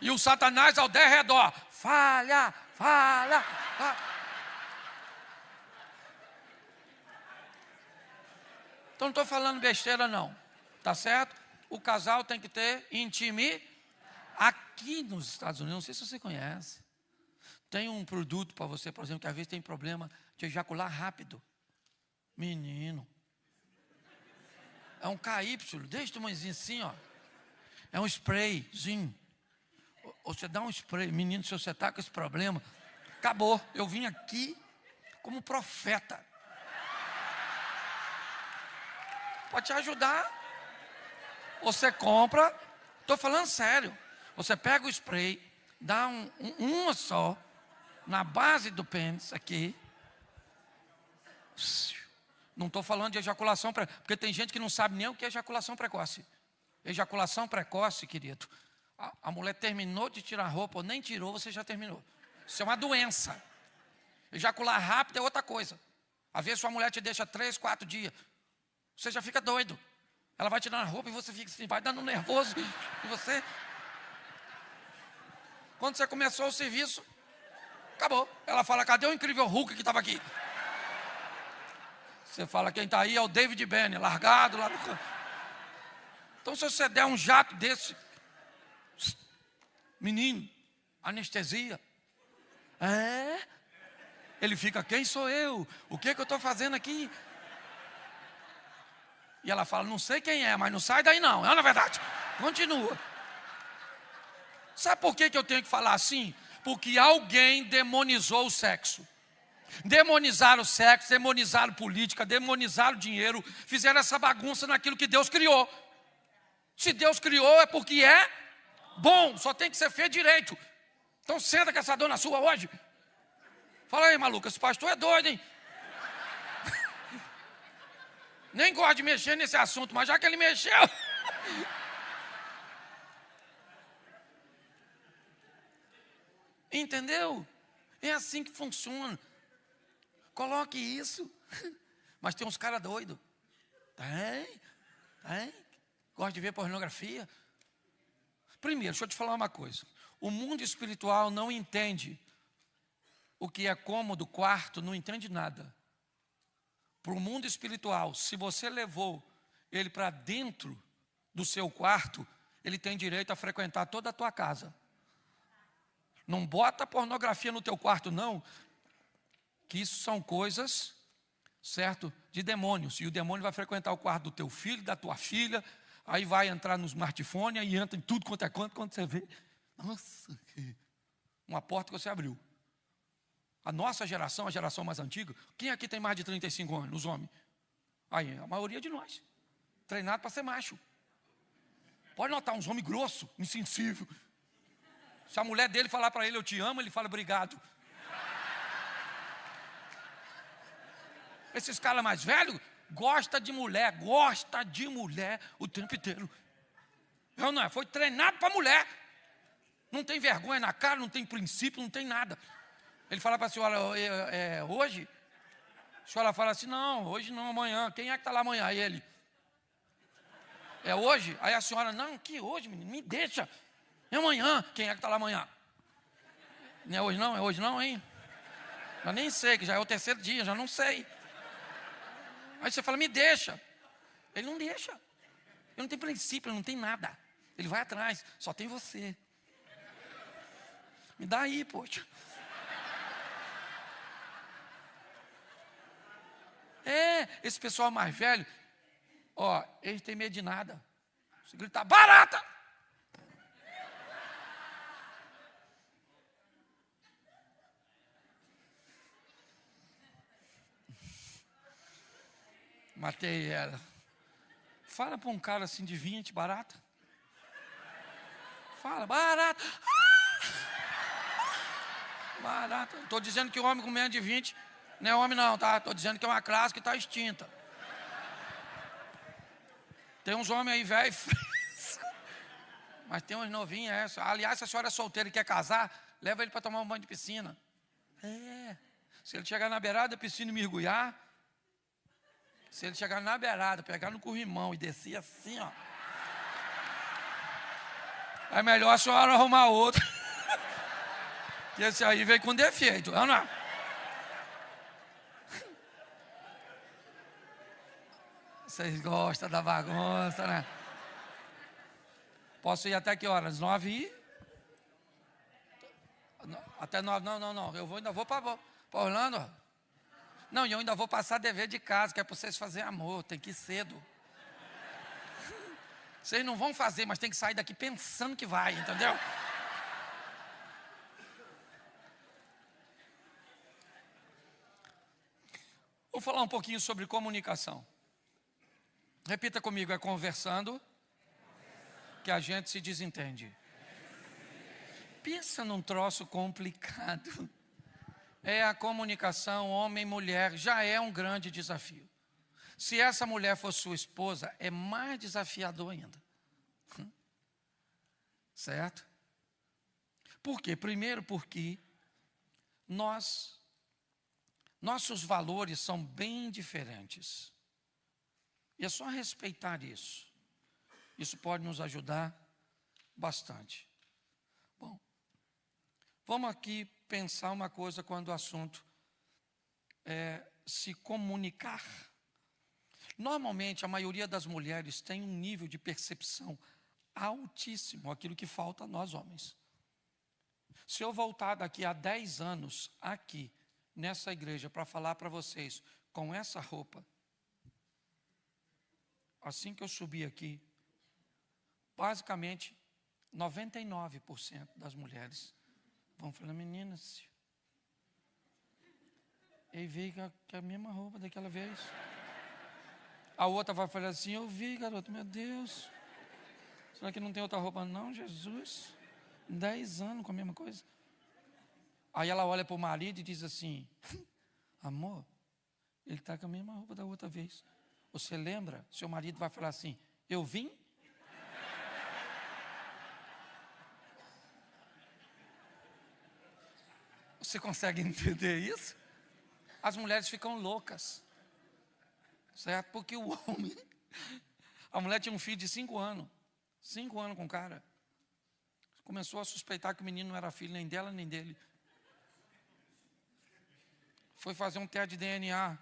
E o Satanás ao derredor. Falha. Então não estou falando besteira não. Tá certo? O casal tem que ter intimidade. Aqui nos Estados Unidos, não sei se você conhece, tem um produto para você, por exemplo, que às vezes tem problema de ejacular rápido. Menino. É um KY, desse tamanhozinho assim, ó. É um sprayzinho. Você dá um spray, menino, se você está com esse problema, acabou. Eu vim aqui como profeta. Pode te ajudar. Você compra, estou falando sério. Você pega o spray, dá uma só, na base do pênis, aqui. Não estou falando de ejaculação precoce, porque tem gente que não sabe nem o que é ejaculação precoce. Ejaculação precoce, querido, a mulher terminou de tirar a roupa, ou nem tirou, você já terminou. Isso é uma doença. Ejacular rápido é outra coisa. Às vezes sua mulher te deixa 3, 4 dias, você já fica doido. Ela vai tirando a roupa e você fica assim, vai dando nervoso. E você, quando você começou o serviço, acabou. Ela fala, cadê o incrível Hulk que estava aqui? Você fala, quem está aí é o David Benny, largado lá no canto. Então, se você der um jato desse, menino, anestesia, ele fica, quem sou eu? O que eu estou fazendo aqui? E ela fala, não sei quem é, mas não sai daí não. Na verdade, continua. Sabe por que eu tenho que falar assim? Porque alguém demonizou o sexo. Demonizaram o sexo, demonizaram política, demonizaram o dinheiro, fizeram essa bagunça naquilo que Deus criou. Se Deus criou é porque é bom, só tem que ser feito direito. Então senta com essa dona sua hoje. Fala aí, maluca, esse pastor é doido, hein? Nem gosto de mexer nesse assunto, mas já que ele mexeu. Entendeu? É assim que funciona. Coloque isso. Mas tem uns caras doidos. Tem. Gosta de ver pornografia. Primeiro, deixa eu te falar uma coisa. O mundo espiritual não entende o que é cômodo, quarto, não entende nada. Para o mundo espiritual, se você levou ele para dentro do seu quarto, ele tem direito a frequentar toda a tua casa. Não bota pornografia no teu quarto, não. Que isso são coisas, certo, de demônios. E o demônio vai frequentar o quarto do teu filho, da tua filha. Aí vai entrar no smartphone e entra em tudo quanto é canto. Quando você vê, nossa, uma porta que você abriu. A nossa geração, a geração mais antiga, quem aqui tem mais de 35 anos, os homens? Aí, a maioria de nós, treinado para ser macho. Pode notar, uns homens grossos, insensível. Se a mulher dele falar para ele, eu te amo, ele fala, obrigado. Esses caras mais velhos, gosta de mulher o tempo inteiro. Não é, foi treinado para mulher. Não tem vergonha na cara, não tem princípio, não tem nada. Ele fala para a senhora, hoje? A senhora fala assim, não, hoje não, amanhã. Quem é que está lá amanhã? Aí ele, é hoje? Aí a senhora, não, que hoje, menino, me deixa. É amanhã. Quem é que está lá amanhã? Não é hoje não, hein? Já nem sei, que já é o terceiro dia, já não sei. Aí você fala, me deixa. Ele não deixa. Ele não tem princípio, ele não tem nada. Ele vai atrás, só tem você. Me dá aí, poxa. Esse pessoal mais velho, eles têm medo de nada. Se gritar, barata! Matei ela. Fala para um cara assim de 20, barata. Fala, barata. Barata. Estou dizendo que o homem com menos de 20 não é homem não, tá? Estou dizendo que é uma classe que está extinta. Tem uns homens aí velho, mas tem uns novinhos. Aliás, se a senhora é solteira e quer casar, leva ele para tomar um banho de piscina. Se ele chegar na beirada da piscina e mergulhar, se ele chegar na beirada, pegar no corrimão e descer assim, ó, é melhor a senhora arrumar outro. Que esse aí veio com defeito, não é? Vocês gostam da bagunça, né? Posso ir até que horas? 9 e... Até 9, não. Eu ainda vou para Orlando. Não, e eu ainda vou passar dever de casa, que é para vocês fazerem amor, tem que ir cedo. Vocês não vão fazer, mas tem que sair daqui pensando que vai, entendeu? Vou falar um pouquinho sobre comunicação. Repita comigo, é conversando que a gente se desentende. Pensa num troço complicado. A comunicação, homem e mulher, já é um grande desafio. Se essa mulher for sua esposa, é mais desafiador ainda. Certo? Por quê? Primeiro porque nossos valores são bem diferentes. E é só respeitar isso. Isso pode nos ajudar bastante. Bom, vamos aqui pensar uma coisa quando o assunto é se comunicar. Normalmente, a maioria das mulheres tem um nível de percepção altíssimo, aquilo que falta a nós homens. Se eu voltar daqui a 10 anos, aqui, nessa igreja, para falar para vocês, com essa roupa, assim que eu subir aqui, basicamente, 99% das mulheres vão falar, meninas, eu vi que é a mesma roupa daquela vez. A outra vai falar assim, eu vi, garoto, meu Deus. Será que não tem outra roupa? Não, Jesus. 10 anos com a mesma coisa. Aí ela olha para o marido e diz assim, amor, ele está com a mesma roupa da outra vez. Você lembra? Seu marido vai falar assim, eu vim? Você consegue entender isso? As mulheres ficam loucas. Certo? Porque o homem... A mulher tinha um filho de 5 anos. 5 anos com o cara. Começou a suspeitar que o menino não era filho nem dela nem dele. Foi fazer um teste de DNA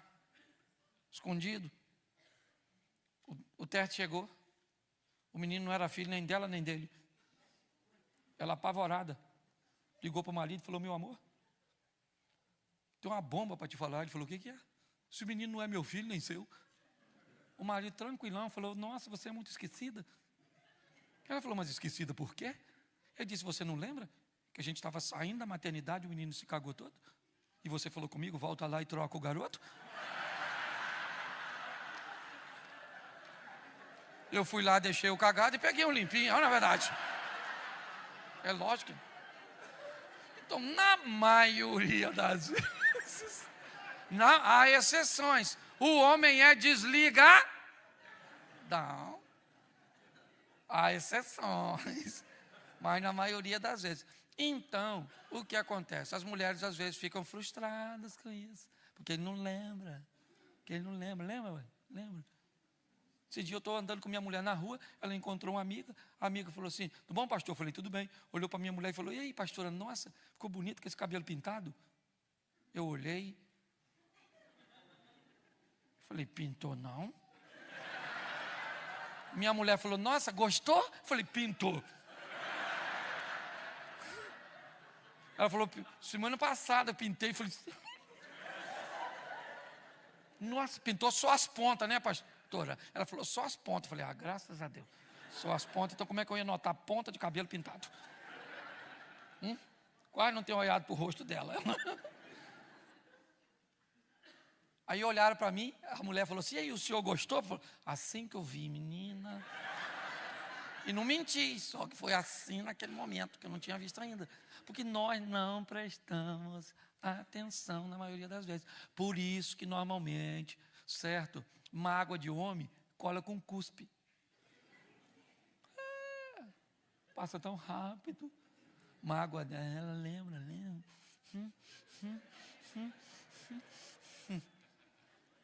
escondido. O teste chegou. O menino não era filho nem dela nem dele. Ela apavorada. Ligou para o marido e falou, meu amor, tem uma bomba para te falar. Ele falou, o que é? Esse menino não é meu filho nem seu. O marido tranquilão falou, nossa, você é muito esquecida. Ela falou, mas esquecida por quê? Ele disse, você não lembra que a gente estava saindo da maternidade e o menino se cagou todo? E você falou comigo, volta lá e troca o garoto? Eu fui lá, deixei o cagado e peguei um limpinho, na verdade. É lógico. Então, na maioria das vezes, há exceções. O homem é desligadão. Há exceções. Mas na maioria das vezes. Então, o que acontece? As mulheres às vezes ficam frustradas com isso. Porque ele não lembra. Lembra, ué? Lembra? Esse dia eu estou andando com minha mulher na rua, ela encontrou uma amiga, a amiga falou assim, tudo bom, pastor? Eu falei, tudo bem. Olhou para minha mulher e falou, e aí, pastora, nossa, ficou bonito com esse cabelo pintado? Eu olhei, falei, pintou não? Minha mulher falou, nossa, gostou? Eu falei, pintou. Ela falou, semana passada eu pintei, falei, nossa, pintou só as pontas, né, pastora? Ela falou, só as pontas. Eu falei, graças a Deus, só as pontas, então como é que eu ia notar ponta de cabelo pintado? Quase não tenho olhado para o rosto dela. Aí olharam para mim, a mulher falou assim, e aí, o senhor gostou? Eu falei, assim que eu vi, menina. E não menti, só que foi assim naquele momento, que eu não tinha visto ainda. Porque nós não prestamos atenção na maioria das vezes. Por isso que normalmente, certo, mágoa de homem cola com cuspe. Passa tão rápido. Mágoa dela, lembra.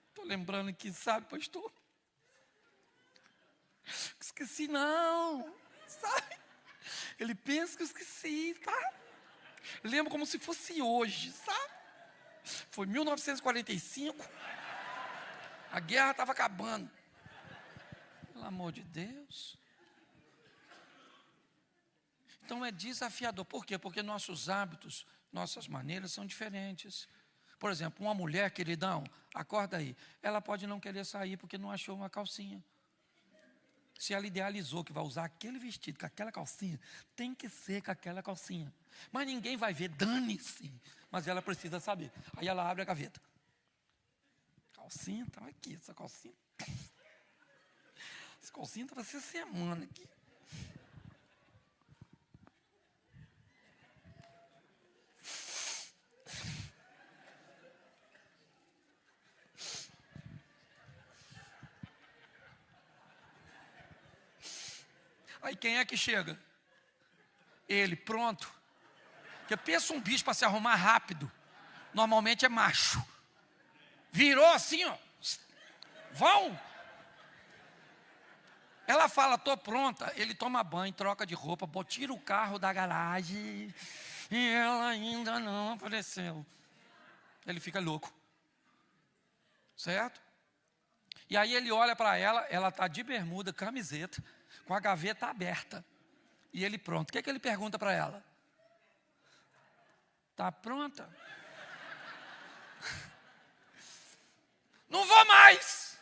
Estou lembrando aqui, sabe, pastor? Esqueci não, sabe? Ele pensa que eu esqueci, tá? Lembro como se fosse hoje, sabe? Foi 1945, a guerra estava acabando. Pelo amor de Deus. Então é desafiador. Por quê? Porque nossos hábitos, nossas maneiras são diferentes. Por exemplo, uma mulher, queridão, acorda aí. Ela pode não querer sair porque não achou uma calcinha. Se ela idealizou que vai usar aquele vestido com aquela calcinha, tem que ser com aquela calcinha. Mas ninguém vai ver, dane-se. Mas ela precisa saber. Aí ela abre a gaveta. Calcinha está aqui, essa calcinha. Essa calcinha estava essa semana aqui. Aí quem é que chega? Ele, pronto. Porque pensa um bicho para se arrumar rápido. Normalmente é macho. Virou assim, ó. Vão. Ela fala, estou pronta. Ele toma banho, troca de roupa, tira o carro da garagem. E ela ainda não apareceu. Ele fica louco. Certo? E aí ele olha para ela está de bermuda, camiseta, com a gaveta aberta. E ele pronto. O que é que ele pergunta para ela? Está pronta? Não vou mais.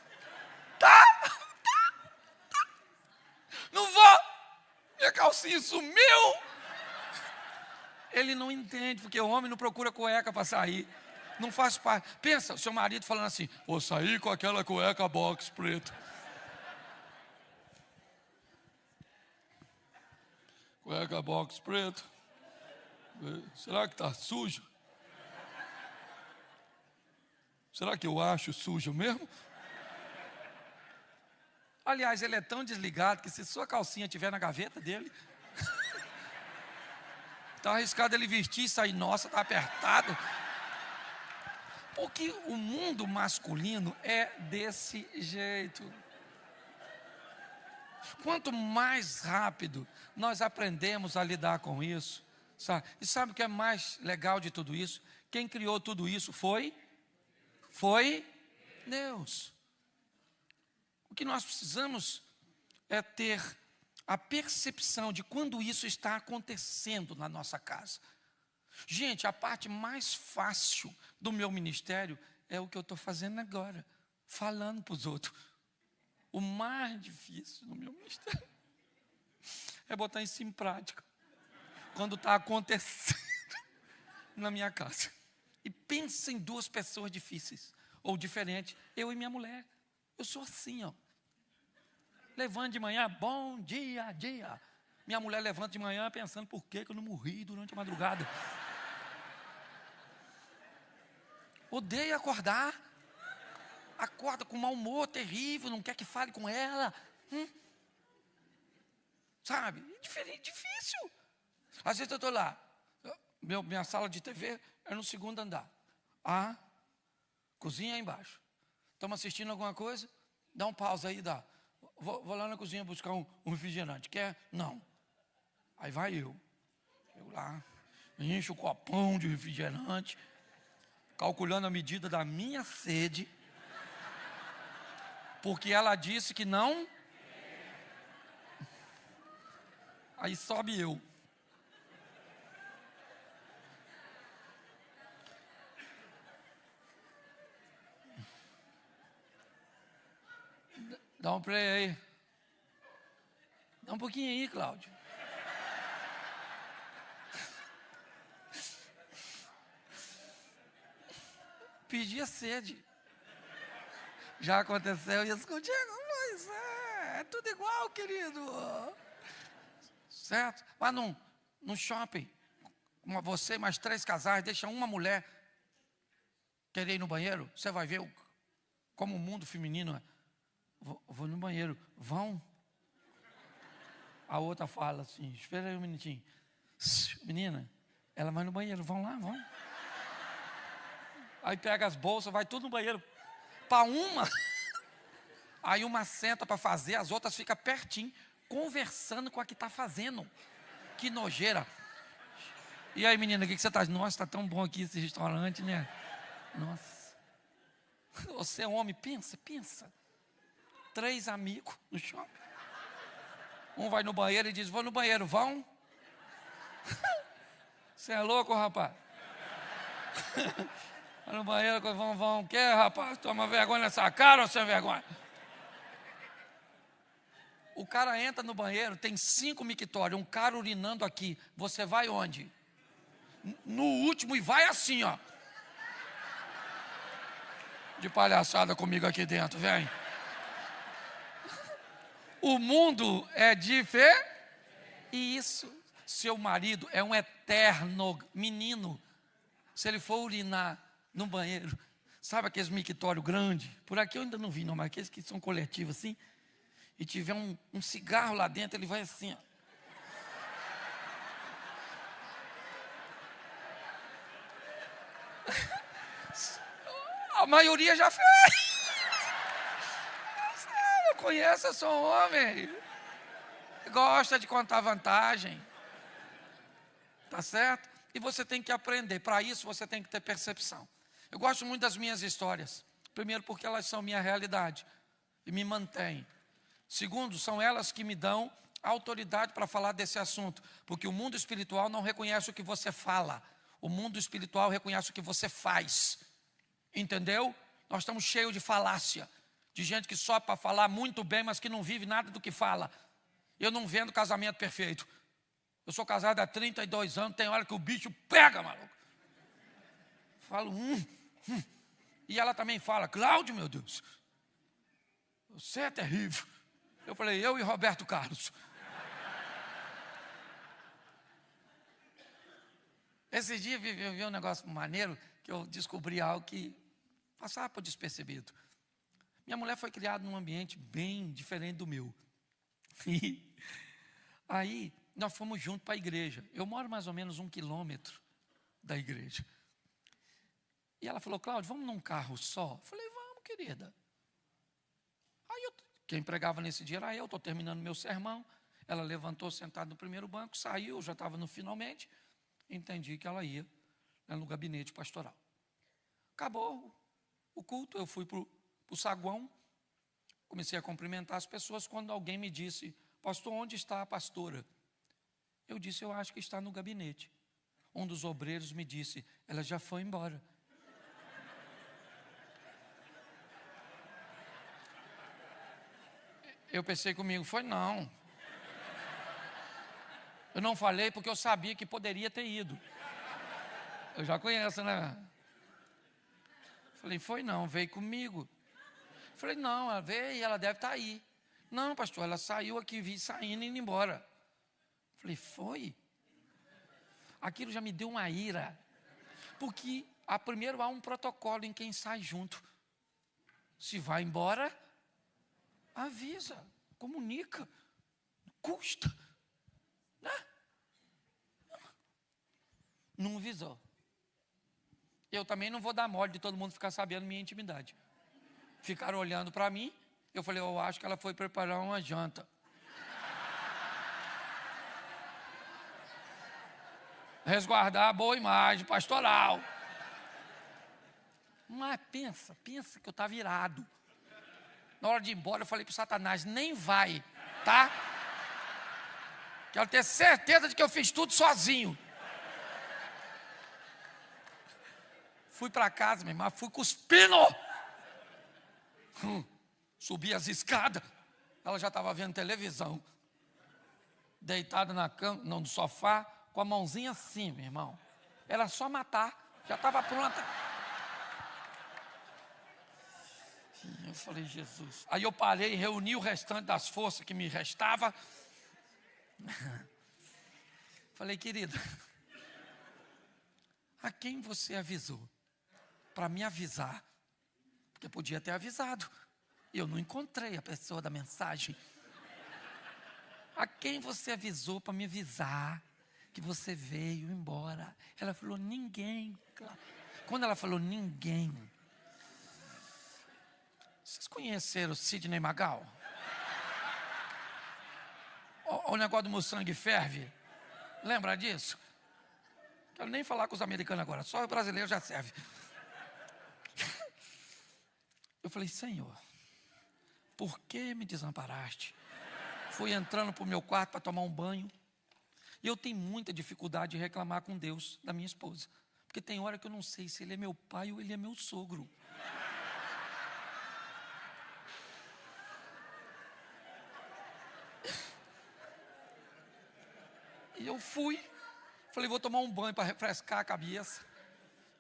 Tá. Não vou. Minha calcinha sumiu. Ele não entende, porque o homem não procura cueca para sair. Não faz parte. Pensa, o seu marido falando assim, vou sair com aquela cueca box preta. Cueca box preto. Será que está sujo? Será que eu acho sujo mesmo? Aliás, ele é tão desligado que se sua calcinha estiver na gaveta dele, está arriscado ele vestir e sair, nossa, está apertado. Porque o mundo masculino é desse jeito. Quanto mais rápido nós aprendemos a lidar com isso, sabe? E sabe o que é mais legal de tudo isso? Quem criou tudo isso foi Deus. O que nós precisamos é ter a percepção de quando isso está acontecendo na nossa casa. Gente, a parte mais fácil do meu ministério é o que eu estou fazendo agora, falando para os outros. O mais difícil no meu ministério é botar isso em prática, quando está acontecendo na minha casa. E pensa em duas pessoas difíceis, ou diferentes, eu e minha mulher. Eu sou assim, ó. Levanto de manhã, bom dia, dia. Minha mulher levanta de manhã pensando, por que eu não morri durante a madrugada? Odeia acordar. Acorda com mau humor terrível, não quer que fale com ela. Sabe? Diferente, difícil. Às vezes eu estou lá. Minha sala de TV é no segundo andar. A cozinha é embaixo. Estamos assistindo alguma coisa? Dá um pause aí, dá. Vou lá na cozinha buscar um refrigerante. Quer? Não. Aí vai eu. Chego lá, encho o copão de refrigerante, calculando a medida da minha sede, porque ela disse que não. Aí sobe eu. Dá um play aí. Dá um pouquinho aí, Cláudio. Pedi a sede. Já aconteceu isso contigo? Pois é tudo igual, querido. Certo? Vai num shopping, com você e mais 3 casais, deixa uma mulher querer ir no banheiro, você vai ver como o mundo feminino é. Vou no banheiro. Vão? A outra fala assim, espera aí um minutinho. Menina, ela vai no banheiro, vão lá, vão. Aí pega as bolsas, vai tudo no banheiro. Para uma. Aí uma senta para fazer, as outras ficam pertinho, conversando com a que está fazendo. Que nojeira. E aí, menina, o que você está dizendo? Nossa, está tão bom aqui esse restaurante, né? Nossa. Você é homem, pensa. 3 amigos no shopping. Um vai no banheiro e diz, vou no banheiro, vão? Você é louco, rapaz? Vai no banheiro, vão. Quer, rapaz? Toma vergonha nessa cara ou sem vergonha? O cara entra no banheiro, tem 5 mictórios, um cara urinando aqui. Você vai onde? No último e vai assim, ó. De palhaçada comigo aqui dentro, vem. O mundo é diferente. E isso, seu marido é um eterno menino. Se ele for urinar no banheiro, sabe aqueles mictórios grandes? Por aqui eu ainda não vi, não, mas aqueles que são coletivos assim, e tiver um cigarro lá dentro, ele vai assim, ó. A maioria já fez. Eu conheço, eu sou um homem. Gosta de contar vantagem. Tá certo? E você tem que aprender. Para isso você tem que ter percepção. Eu gosto muito das minhas histórias. Primeiro, porque elas são minha realidade e me mantêm. Segundo, são elas que me dão autoridade para falar desse assunto. Porque o mundo espiritual não reconhece o que você fala. O mundo espiritual reconhece o que você faz. Entendeu? Nós estamos cheios de falácia. De gente que só para falar muito bem, mas que não vive nada do que fala. Eu não vendo casamento perfeito. Eu sou casado há 32 anos, tem hora que o bicho pega, maluco. Falo, E ela também fala, Cláudio, meu Deus, você é terrível. Eu falei, eu e Roberto Carlos. Esse dia eu vi um negócio maneiro, que eu descobri algo que passava por despercebido. Minha mulher foi criada num ambiente bem diferente do meu. E aí, nós fomos juntos para a igreja. Eu moro mais ou menos 1 quilômetro da igreja. E ela falou, Cláudio, vamos num carro só? Eu falei, vamos, querida. Aí quem pregava nesse dia era eu, estou terminando meu sermão. Ela levantou, sentado no primeiro banco, saiu, eu já estava no finalmente. Entendi que ela ia no gabinete pastoral. Acabou o culto, eu fui para o saguão, comecei a cumprimentar as pessoas, quando alguém me disse, pastor, onde está a pastora? Eu disse, eu acho que está no gabinete. Um dos obreiros me disse, ela já foi embora. Eu pensei comigo, foi não. Eu não falei porque eu sabia que poderia ter ido. Eu já conheço, né? Falei, foi não, veio comigo. Falei, não, ela veio e ela deve estar aí. Não, pastor, ela saiu aqui, vi saindo e indo embora. Falei, foi? Aquilo já me deu uma ira. Porque primeiro há um protocolo em quem sai junto. Se vai embora, avisa, comunica, custa. Né? Não avisou. Eu também não vou dar mole de todo mundo ficar sabendo minha intimidade. Ficaram olhando para mim, eu falei, eu acho que ela foi preparar uma janta. Resguardar a boa imagem pastoral. Mas pensa que eu estava irado. Na hora de ir embora, eu falei para o Satanás, nem vai, tá? Quero ter certeza de que eu fiz tudo sozinho. Fui para casa, minha irmã, fui cuspindo. Subi as escadas. Ela já estava vendo televisão. Deitada na cama, no sofá, com a mãozinha assim, meu irmão. Era só matar, já estava pronta. Eu falei, Jesus. Aí eu parei, reuni o restante das forças que me restava. Falei, querida, a quem você avisou? Para me avisar. Porque podia ter avisado. E eu não encontrei a pessoa da mensagem. A quem você avisou para me avisar que você veio embora? Ela falou, ninguém. Quando ela falou ninguém, vocês conheceram o Sidney Magal? O negócio do meu sangue ferve? Lembra disso? Quero nem falar com os americanos agora, só o brasileiro já serve. Eu falei, Senhor, por que me desamparaste? Fui entrando para o meu quarto para tomar um banho. E eu tenho muita dificuldade de reclamar com Deus da minha esposa. Porque tem hora que eu não sei se ele é meu pai ou ele é meu sogro. E eu falei, vou tomar um banho para refrescar a cabeça.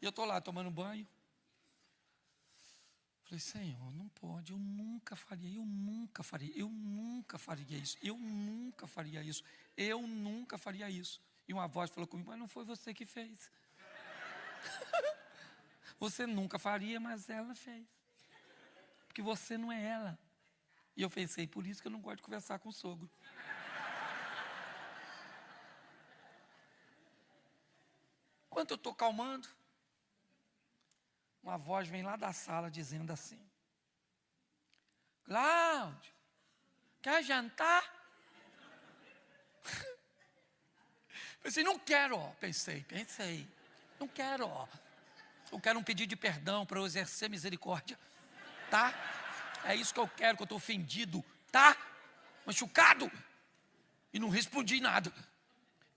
E eu estou lá tomando banho. Falei, Senhor, não pode, eu nunca faria isso, eu nunca faria isso. E uma voz falou comigo, mas não foi você que fez. Você nunca faria, mas ela fez. Porque você não é ela. E eu pensei, por isso que eu não gosto de conversar com o sogro. Enquanto eu estou calmando, uma voz vem lá da sala dizendo assim, Cláudio, quer jantar? Pensei, não quero, pensei, não quero, eu quero um pedido de perdão para eu exercer misericórdia, tá? É isso que eu quero, que eu estou ofendido, tá? Machucado, e não respondi nada.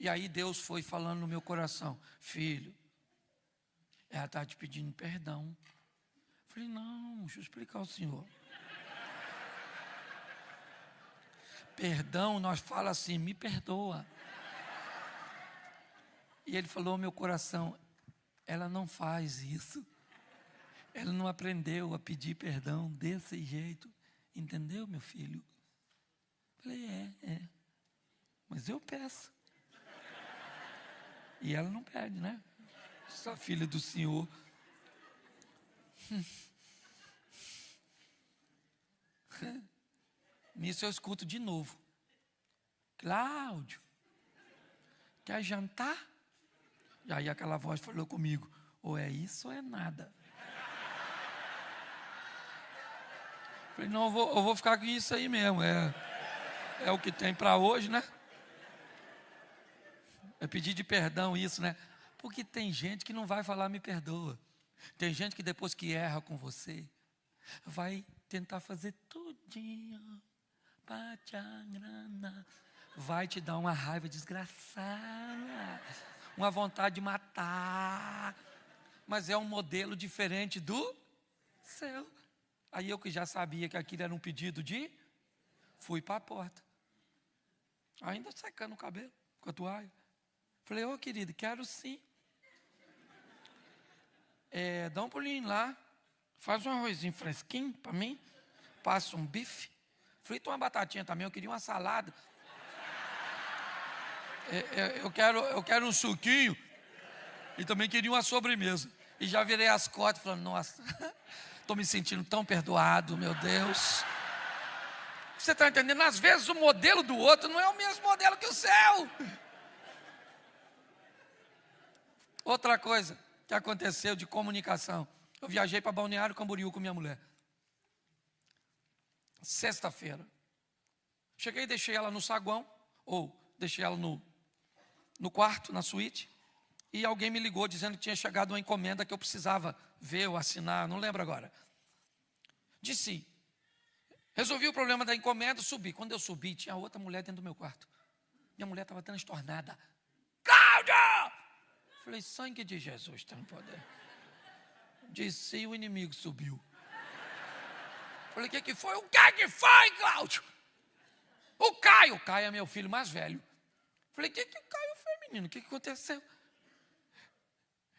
E aí Deus foi falando no meu coração, filho, ela está te pedindo perdão. Falei, não, deixa eu explicar ao senhor. Perdão, nós fala assim, me perdoa. E ele falou ao meu coração, ela não faz isso. Ela não aprendeu a pedir perdão desse jeito. Entendeu, meu filho? Falei, é. Mas eu peço. E ela não pede, né? Essa filha do senhor. Nisso eu escuto de novo. Cláudio, quer jantar? E aí aquela voz falou comigo, ou é isso ou é nada. Falei, não, eu vou ficar com isso aí mesmo. É o que tem para hoje, né? É pedir de perdão isso, né? Porque tem gente que não vai falar me perdoa. Tem gente que depois que erra com você, vai tentar fazer tudinho para te agradar. Vai te dar uma raiva desgraçada, uma vontade de matar. Mas é um modelo diferente do seu. Aí eu que já sabia que aquilo era um pedido fui para a porta. Ainda secando o cabelo com a toalha. Falei, querido, quero sim. Dá um pulinho lá. Faz um arrozinho fresquinho para mim. Passa um bife. Frita uma batatinha também. Eu queria uma salada. Eu quero um suquinho. E também queria uma sobremesa. E já virei as costas falando, nossa, estou me sentindo tão perdoado, meu Deus. Você está entendendo? Às vezes o modelo do outro não é o mesmo modelo que o seu. Outra coisa que aconteceu de comunicação. Eu viajei para Balneário Camboriú com minha mulher. Sexta-feira. Cheguei e deixei ela no saguão, ou deixei ela no quarto, na suíte. E alguém me ligou dizendo que tinha chegado uma encomenda que eu precisava ver ou assinar, não lembro agora. Disse, resolvi o problema da encomenda, subi. Quando eu subi, tinha outra mulher dentro do meu quarto. Minha mulher estava transtornada. Cláudio! Falei, sangue de Jesus tem poder. Disse, e o inimigo subiu. Falei, o que foi? O que foi, Cláudio? O Caio é meu filho mais velho. Falei, o que o Caio foi, menino? O que aconteceu?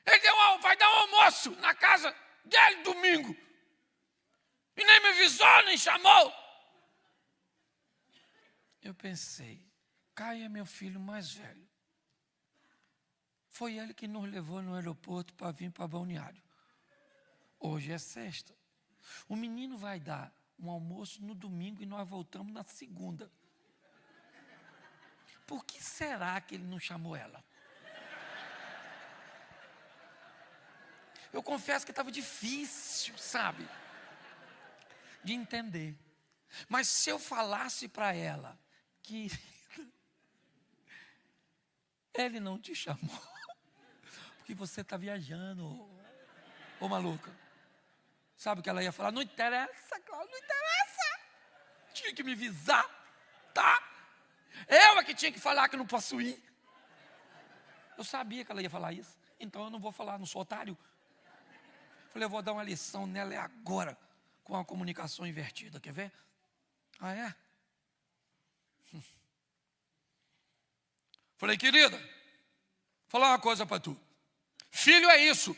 Ele vai dar um almoço na casa dele domingo. E nem me avisou, nem chamou. Eu pensei, Caio é meu filho mais velho. Foi ele que nos levou no aeroporto para vir para Balneário. Hoje é sexta. O menino vai dar um almoço no domingo e nós voltamos na segunda. Por que será que ele não chamou ela? Eu confesso que estava difícil, sabe? De entender. Mas se eu falasse para ela que ele não te chamou, porque você está viajando, ô maluca. Sabe o que ela ia falar? Não interessa, Cláudio, não interessa. Tinha que me avisar, tá? Eu é que tinha que falar que não posso ir. Eu sabia que ela ia falar isso, então eu não vou falar, não sou otário. Falei, eu vou dar uma lição nela agora, com a comunicação invertida, quer ver? Ah, é? Falei, querida, vou falar uma coisa para tu. Filho é isso,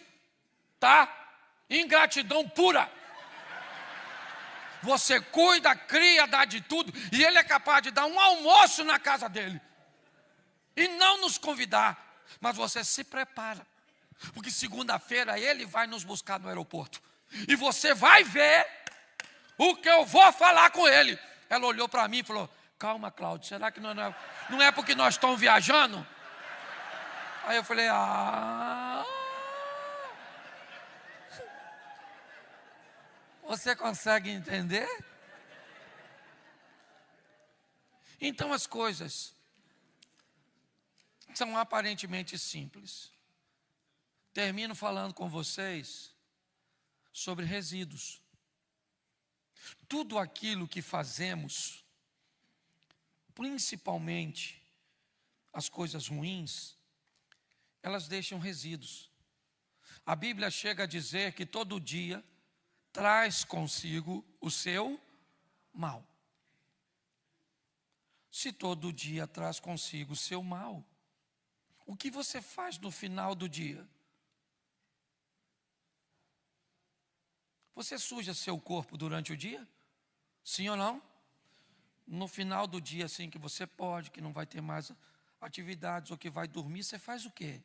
tá? Ingratidão pura. Você cuida, cria, dá de tudo, e ele é capaz de dar um almoço na casa dele. E não nos convidar, mas você se prepara. Porque segunda-feira ele vai nos buscar no aeroporto. E você vai ver o que eu vou falar com ele. Ela olhou para mim e falou, calma, Cláudio, será que não é porque nós estamos viajando? Aí eu falei, você consegue entender? Então as coisas são aparentemente simples. Termino falando com vocês sobre resíduos. Tudo aquilo que fazemos, principalmente as coisas ruins, elas deixam resíduos. A Bíblia chega a dizer que todo dia traz consigo o seu mal. Se todo dia traz consigo o seu mal, o que você faz no final do dia? Você suja seu corpo durante o dia? Sim ou não? No final do dia, assim, que você pode, que não vai ter mais atividades ou que vai dormir, você faz o quê?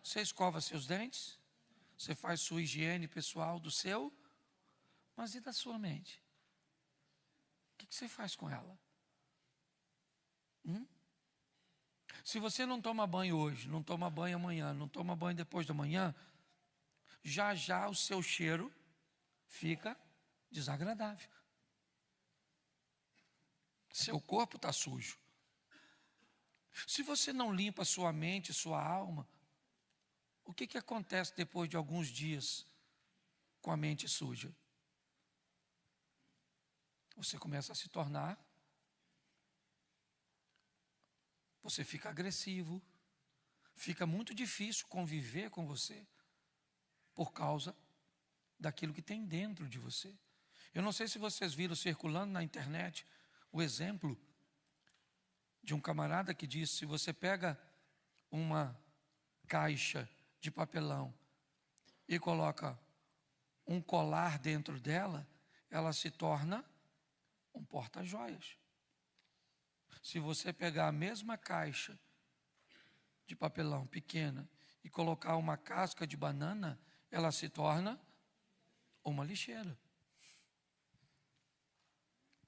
Você escova seus dentes? Você faz sua higiene pessoal do seu? Mas e da sua mente? O que você faz com ela? Se você não toma banho hoje, não toma banho amanhã, não toma banho depois da manhã, já o seu cheiro fica desagradável. Seu corpo está sujo. Se você não limpa sua mente, sua alma, o que acontece depois de alguns dias com a mente suja? Você começa a se tornar, você fica agressivo, fica muito difícil conviver com você, por causa daquilo que tem dentro de você. Eu não sei se vocês viram circulando na internet o exemplo de um camarada que disse, se você pega uma caixa de papelão e coloca um colar dentro dela, ela se torna um porta-joias. Se você pegar a mesma caixa de papelão pequena e colocar uma casca de banana, ela se torna uma lixeira.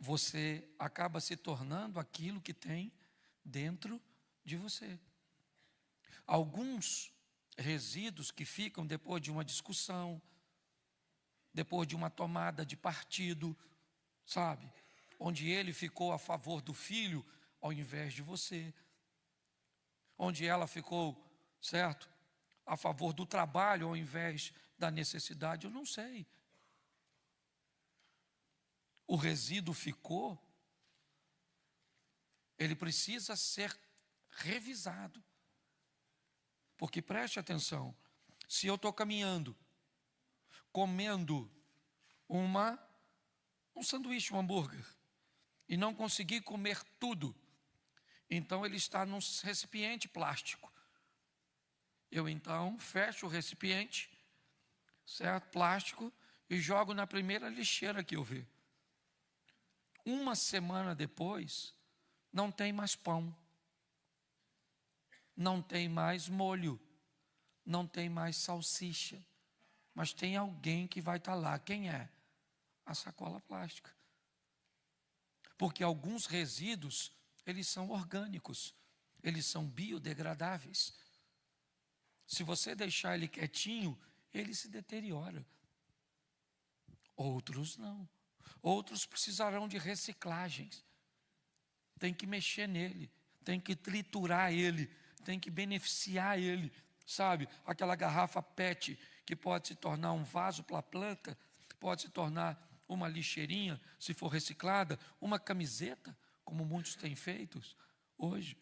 Você acaba se tornando aquilo que tem dentro de você. Alguns resíduos que ficam depois de uma discussão, depois de uma tomada de partido, sabe? Onde ele ficou a favor do filho ao invés de você. Onde ela ficou, certo? A favor do trabalho ao invés da necessidade, eu não sei. O resíduo ficou, ele precisa ser revisado. Porque preste atenção, se eu estou caminhando, comendo um sanduíche, um hambúrguer, e não consegui comer tudo, então ele está num recipiente plástico. Eu então fecho o recipiente, certo? Plástico, e jogo na primeira lixeira que eu ver. Uma semana depois, não tem mais pão, não tem mais molho, não tem mais salsicha, mas tem alguém que vai estar lá. Quem é? A sacola plástica. Porque alguns resíduos, eles são orgânicos, eles são biodegradáveis. Se você deixar ele quietinho, ele se deteriora. Outros não. Outros precisarão de reciclagens. Tem que mexer nele, tem que triturar ele, tem que beneficiar ele. Sabe, aquela garrafa PET que pode se tornar um vaso para a planta, pode se tornar uma lixeirinha, se for reciclada, uma camiseta, como muitos têm feito hoje.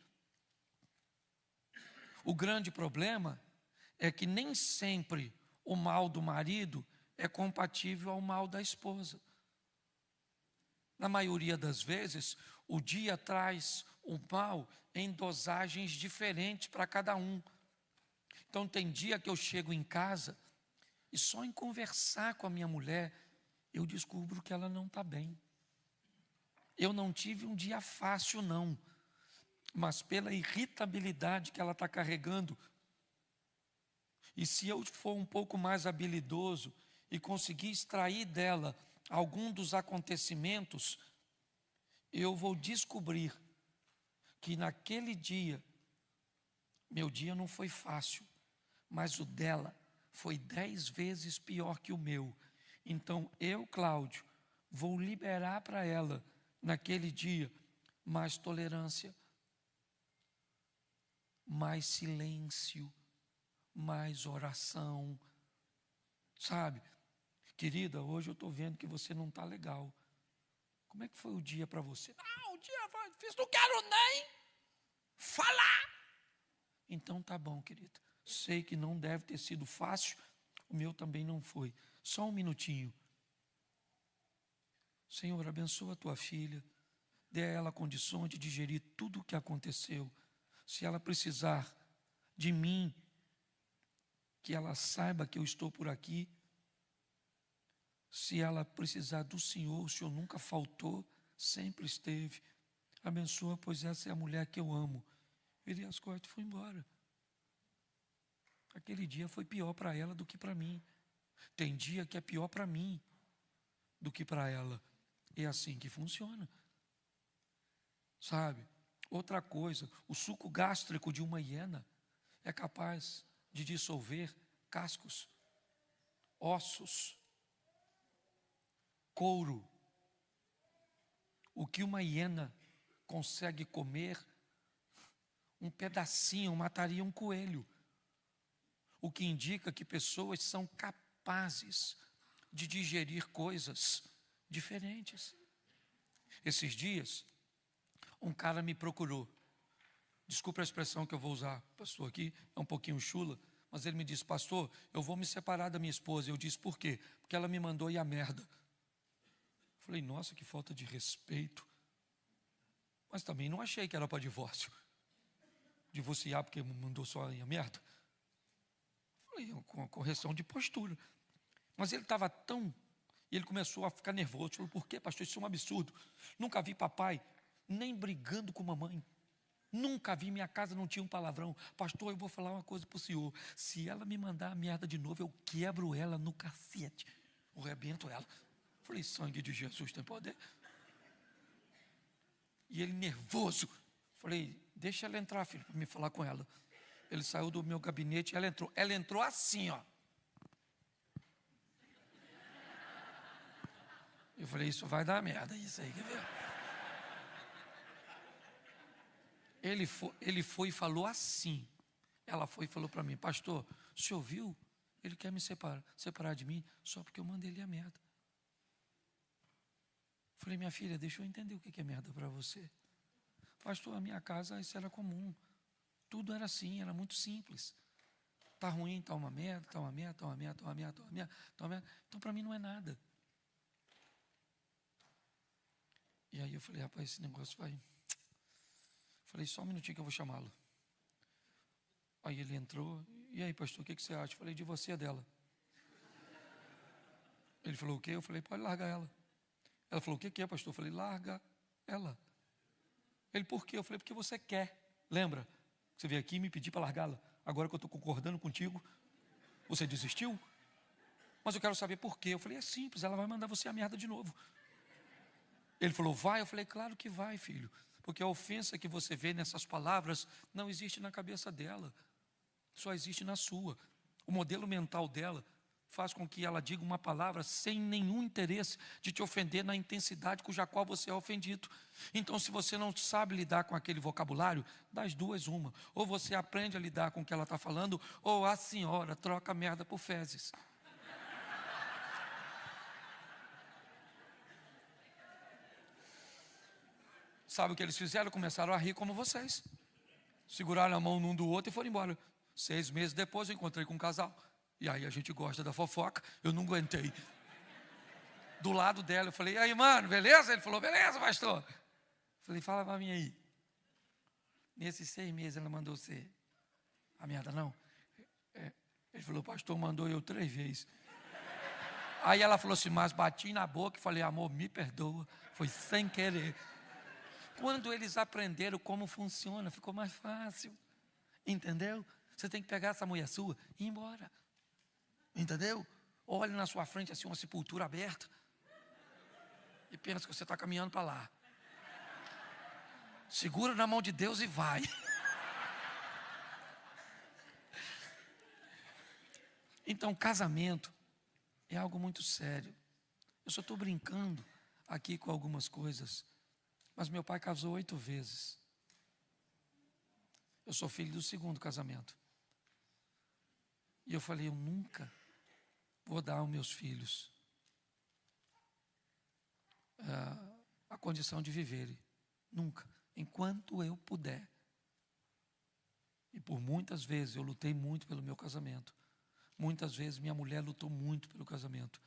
O grande problema é que nem sempre o mal do marido é compatível ao mal da esposa. Na maioria das vezes, o dia traz o mal em dosagens diferentes para cada um. Então tem dia que eu chego em casa e só em conversar com a minha mulher, eu descubro que ela não está bem. Eu não tive um dia fácil não, mas pela irritabilidade que ela está carregando, e se eu for um pouco mais habilidoso e conseguir extrair dela algum dos acontecimentos, eu vou descobrir que naquele dia, meu dia não foi fácil, mas o dela foi 10 vezes pior que o meu. Então eu, Cláudio, vou liberar para ela, naquele dia, mais tolerância, mais silêncio, mais oração. Sabe, querida, hoje eu estou vendo que você não está legal. Como é que foi o dia para você? Não, o dia foi difícil, não quero nem falar. Então tá bom, querida. Sei que não deve ter sido fácil, o meu também não foi. Só um minutinho. Senhor, abençoa a tua filha, dê a ela condições de digerir tudo o que aconteceu. Se ela precisar de mim, que ela saiba que eu estou por aqui. Se ela precisar do Senhor, o Senhor nunca faltou, sempre esteve. Abençoa, pois essa é a mulher que eu amo. Virei as costas e fui embora. Aquele dia foi pior para ela do que para mim. Tem dia que é pior para mim do que para ela. É assim que funciona. Sabe? Outra coisa, o suco gástrico de uma hiena é capaz de dissolver cascos, ossos, couro. O que uma hiena consegue comer, um pedacinho mataria um coelho. O que indica que pessoas são capazes de digerir coisas diferentes. Esses dias, um cara me procurou. Desculpe a expressão que eu vou usar, pastor, aqui é um pouquinho chula, mas ele me disse, pastor, eu vou me separar da minha esposa. Eu disse, por quê? Porque ela me mandou ir à merda. Falei, nossa, que falta de respeito. Mas também não achei que era para divórcio. Divorciar porque me mandou só ir à merda. Falei, com a correção de postura. Mas ele estava tão... E ele começou a ficar nervoso. Falou, por quê, pastor? Isso é um absurdo. Nunca vi papai nem brigando com mamãe. Nunca vi, minha casa não tinha um palavrão. Pastor, eu vou falar uma coisa para o senhor. Se ela me mandar a merda de novo, eu quebro ela no cacete. Eu arrebento ela. Falei, sangue de Jesus tem poder. E ele nervoso. Falei, deixa ela entrar, filho, para me falar com ela. Ele saiu do meu gabinete e ela entrou. Ela entrou assim, ó. Eu falei, isso vai dar merda, isso aí, quer ver? Ele foi e falou assim. Ela foi e falou para mim, pastor, o senhor viu? Ele quer me separar de mim só porque eu mandei ele a merda. Falei, minha filha, deixa eu entender o que é merda para você. Pastor, a minha casa isso era comum. Tudo era assim, era muito simples. Está ruim, está uma merda, está uma merda, está uma merda, está uma merda, está uma merda, está uma merda. Então para mim não é nada. E aí eu falei, rapaz, esse negócio vai... Falei, só um minutinho que eu vou chamá-lo. Aí ele entrou, e aí pastor, o que você acha? Falei, de você e dela. Ele falou, o quê? Eu falei, pode largar ela. Ela falou, o que é, pastor? Eu falei, larga ela. Ele, por quê? Eu falei, porque você quer. Lembra? Você veio aqui e me pediu para largá-la. Agora que eu estou concordando contigo, você desistiu? Mas eu quero saber por quê. Eu falei, é simples, ela vai mandar você a merda de novo. Ele falou, vai? Eu falei, claro que vai, filho. Porque a ofensa que você vê nessas palavras não existe na cabeça dela. Só existe na sua. O modelo mental dela faz com que ela diga uma palavra sem nenhum interesse de te ofender na intensidade cuja qual você é ofendido. Então, se você não sabe lidar com aquele vocabulário, das duas uma. Ou você aprende a lidar com o que ela está falando, ou a senhora troca merda por fezes. Sabe o que eles fizeram? Começaram a rir como vocês. Seguraram a mão um do outro e foram embora. 6 meses depois eu encontrei com um casal. E aí a gente gosta da fofoca. Eu não aguentei. Do lado dela eu falei, e aí mano, beleza? Ele falou, beleza pastor. Eu falei, fala pra mim aí. Nesses 6 meses ela mandou você a merda não? Ele falou, pastor mandou eu 3 vezes. Aí ela falou assim, mas bati na boca e falei, amor, me perdoa. Foi sem querer. Quando eles aprenderam como funciona, ficou mais fácil. Entendeu? Você tem que pegar essa mulher sua e ir embora. Entendeu? Olhe na sua frente assim uma sepultura aberta. E pensa que você está caminhando para lá. Segura na mão de Deus e vai. Então, casamento é algo muito sério. Eu só estou brincando aqui com algumas coisas. Mas meu pai casou 8 vezes. Eu sou filho do 2º casamento. E eu falei, eu nunca vou dar aos meus filhos a condição de viverem. Nunca. Enquanto eu puder. E por muitas vezes eu lutei muito pelo meu casamento. Muitas vezes minha mulher lutou muito pelo casamento.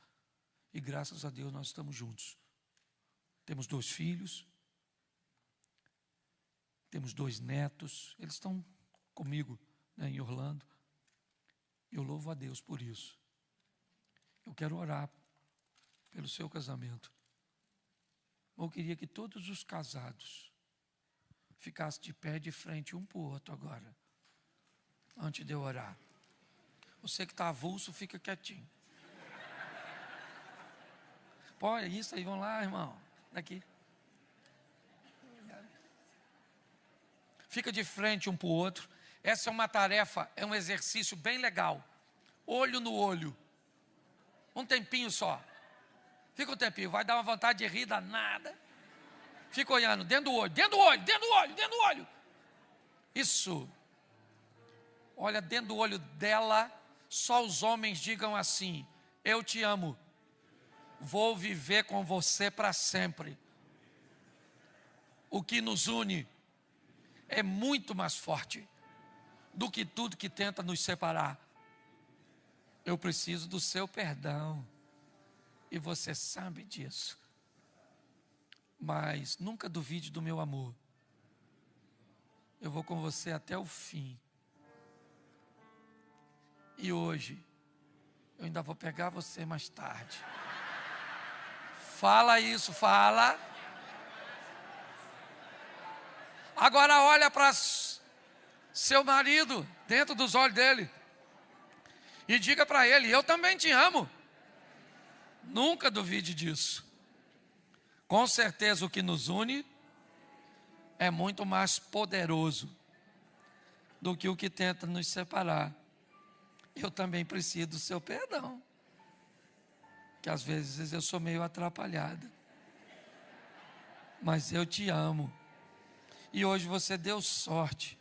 E graças a Deus nós estamos juntos. Temos 2 filhos. Temos 2 netos, eles estão comigo, né, em Orlando. Eu louvo a Deus por isso. Eu quero orar pelo seu casamento. Eu queria que todos os casados ficassem de pé de frente um para o outro agora, antes de eu orar. Você que está avulso, fica quietinho. Pô, é isso aí, vamos lá, irmão. Daqui. Fica de frente um para o outro. Essa é uma tarefa, é um exercício bem legal. Olho no olho. Um tempinho só. Fica um tempinho, vai dar uma vontade de rir danada. Fica olhando, dentro do olho, dentro do olho, dentro do olho, dentro do olho. Isso. Olha, dentro do olho dela, só os homens digam assim, eu te amo. Vou viver com você para sempre. O que nos une é muito mais forte do que tudo que tenta nos separar. Eu preciso do seu perdão. E você sabe disso. Mas nunca duvide do meu amor. Eu vou com você até o fim. E hoje, eu ainda vou pegar você mais tarde. Fala isso, fala. Agora olha para seu marido, dentro dos olhos dele, e diga para ele: eu também te amo. Nunca duvide disso. Com certeza o que nos une é muito mais poderoso do que o que tenta nos separar. Eu também preciso do seu perdão, que às vezes eu sou meio atrapalhada, mas eu te amo. E hoje você deu sorte,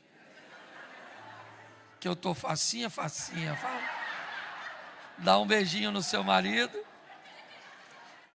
que eu estou facinha. Dá um beijinho no seu marido.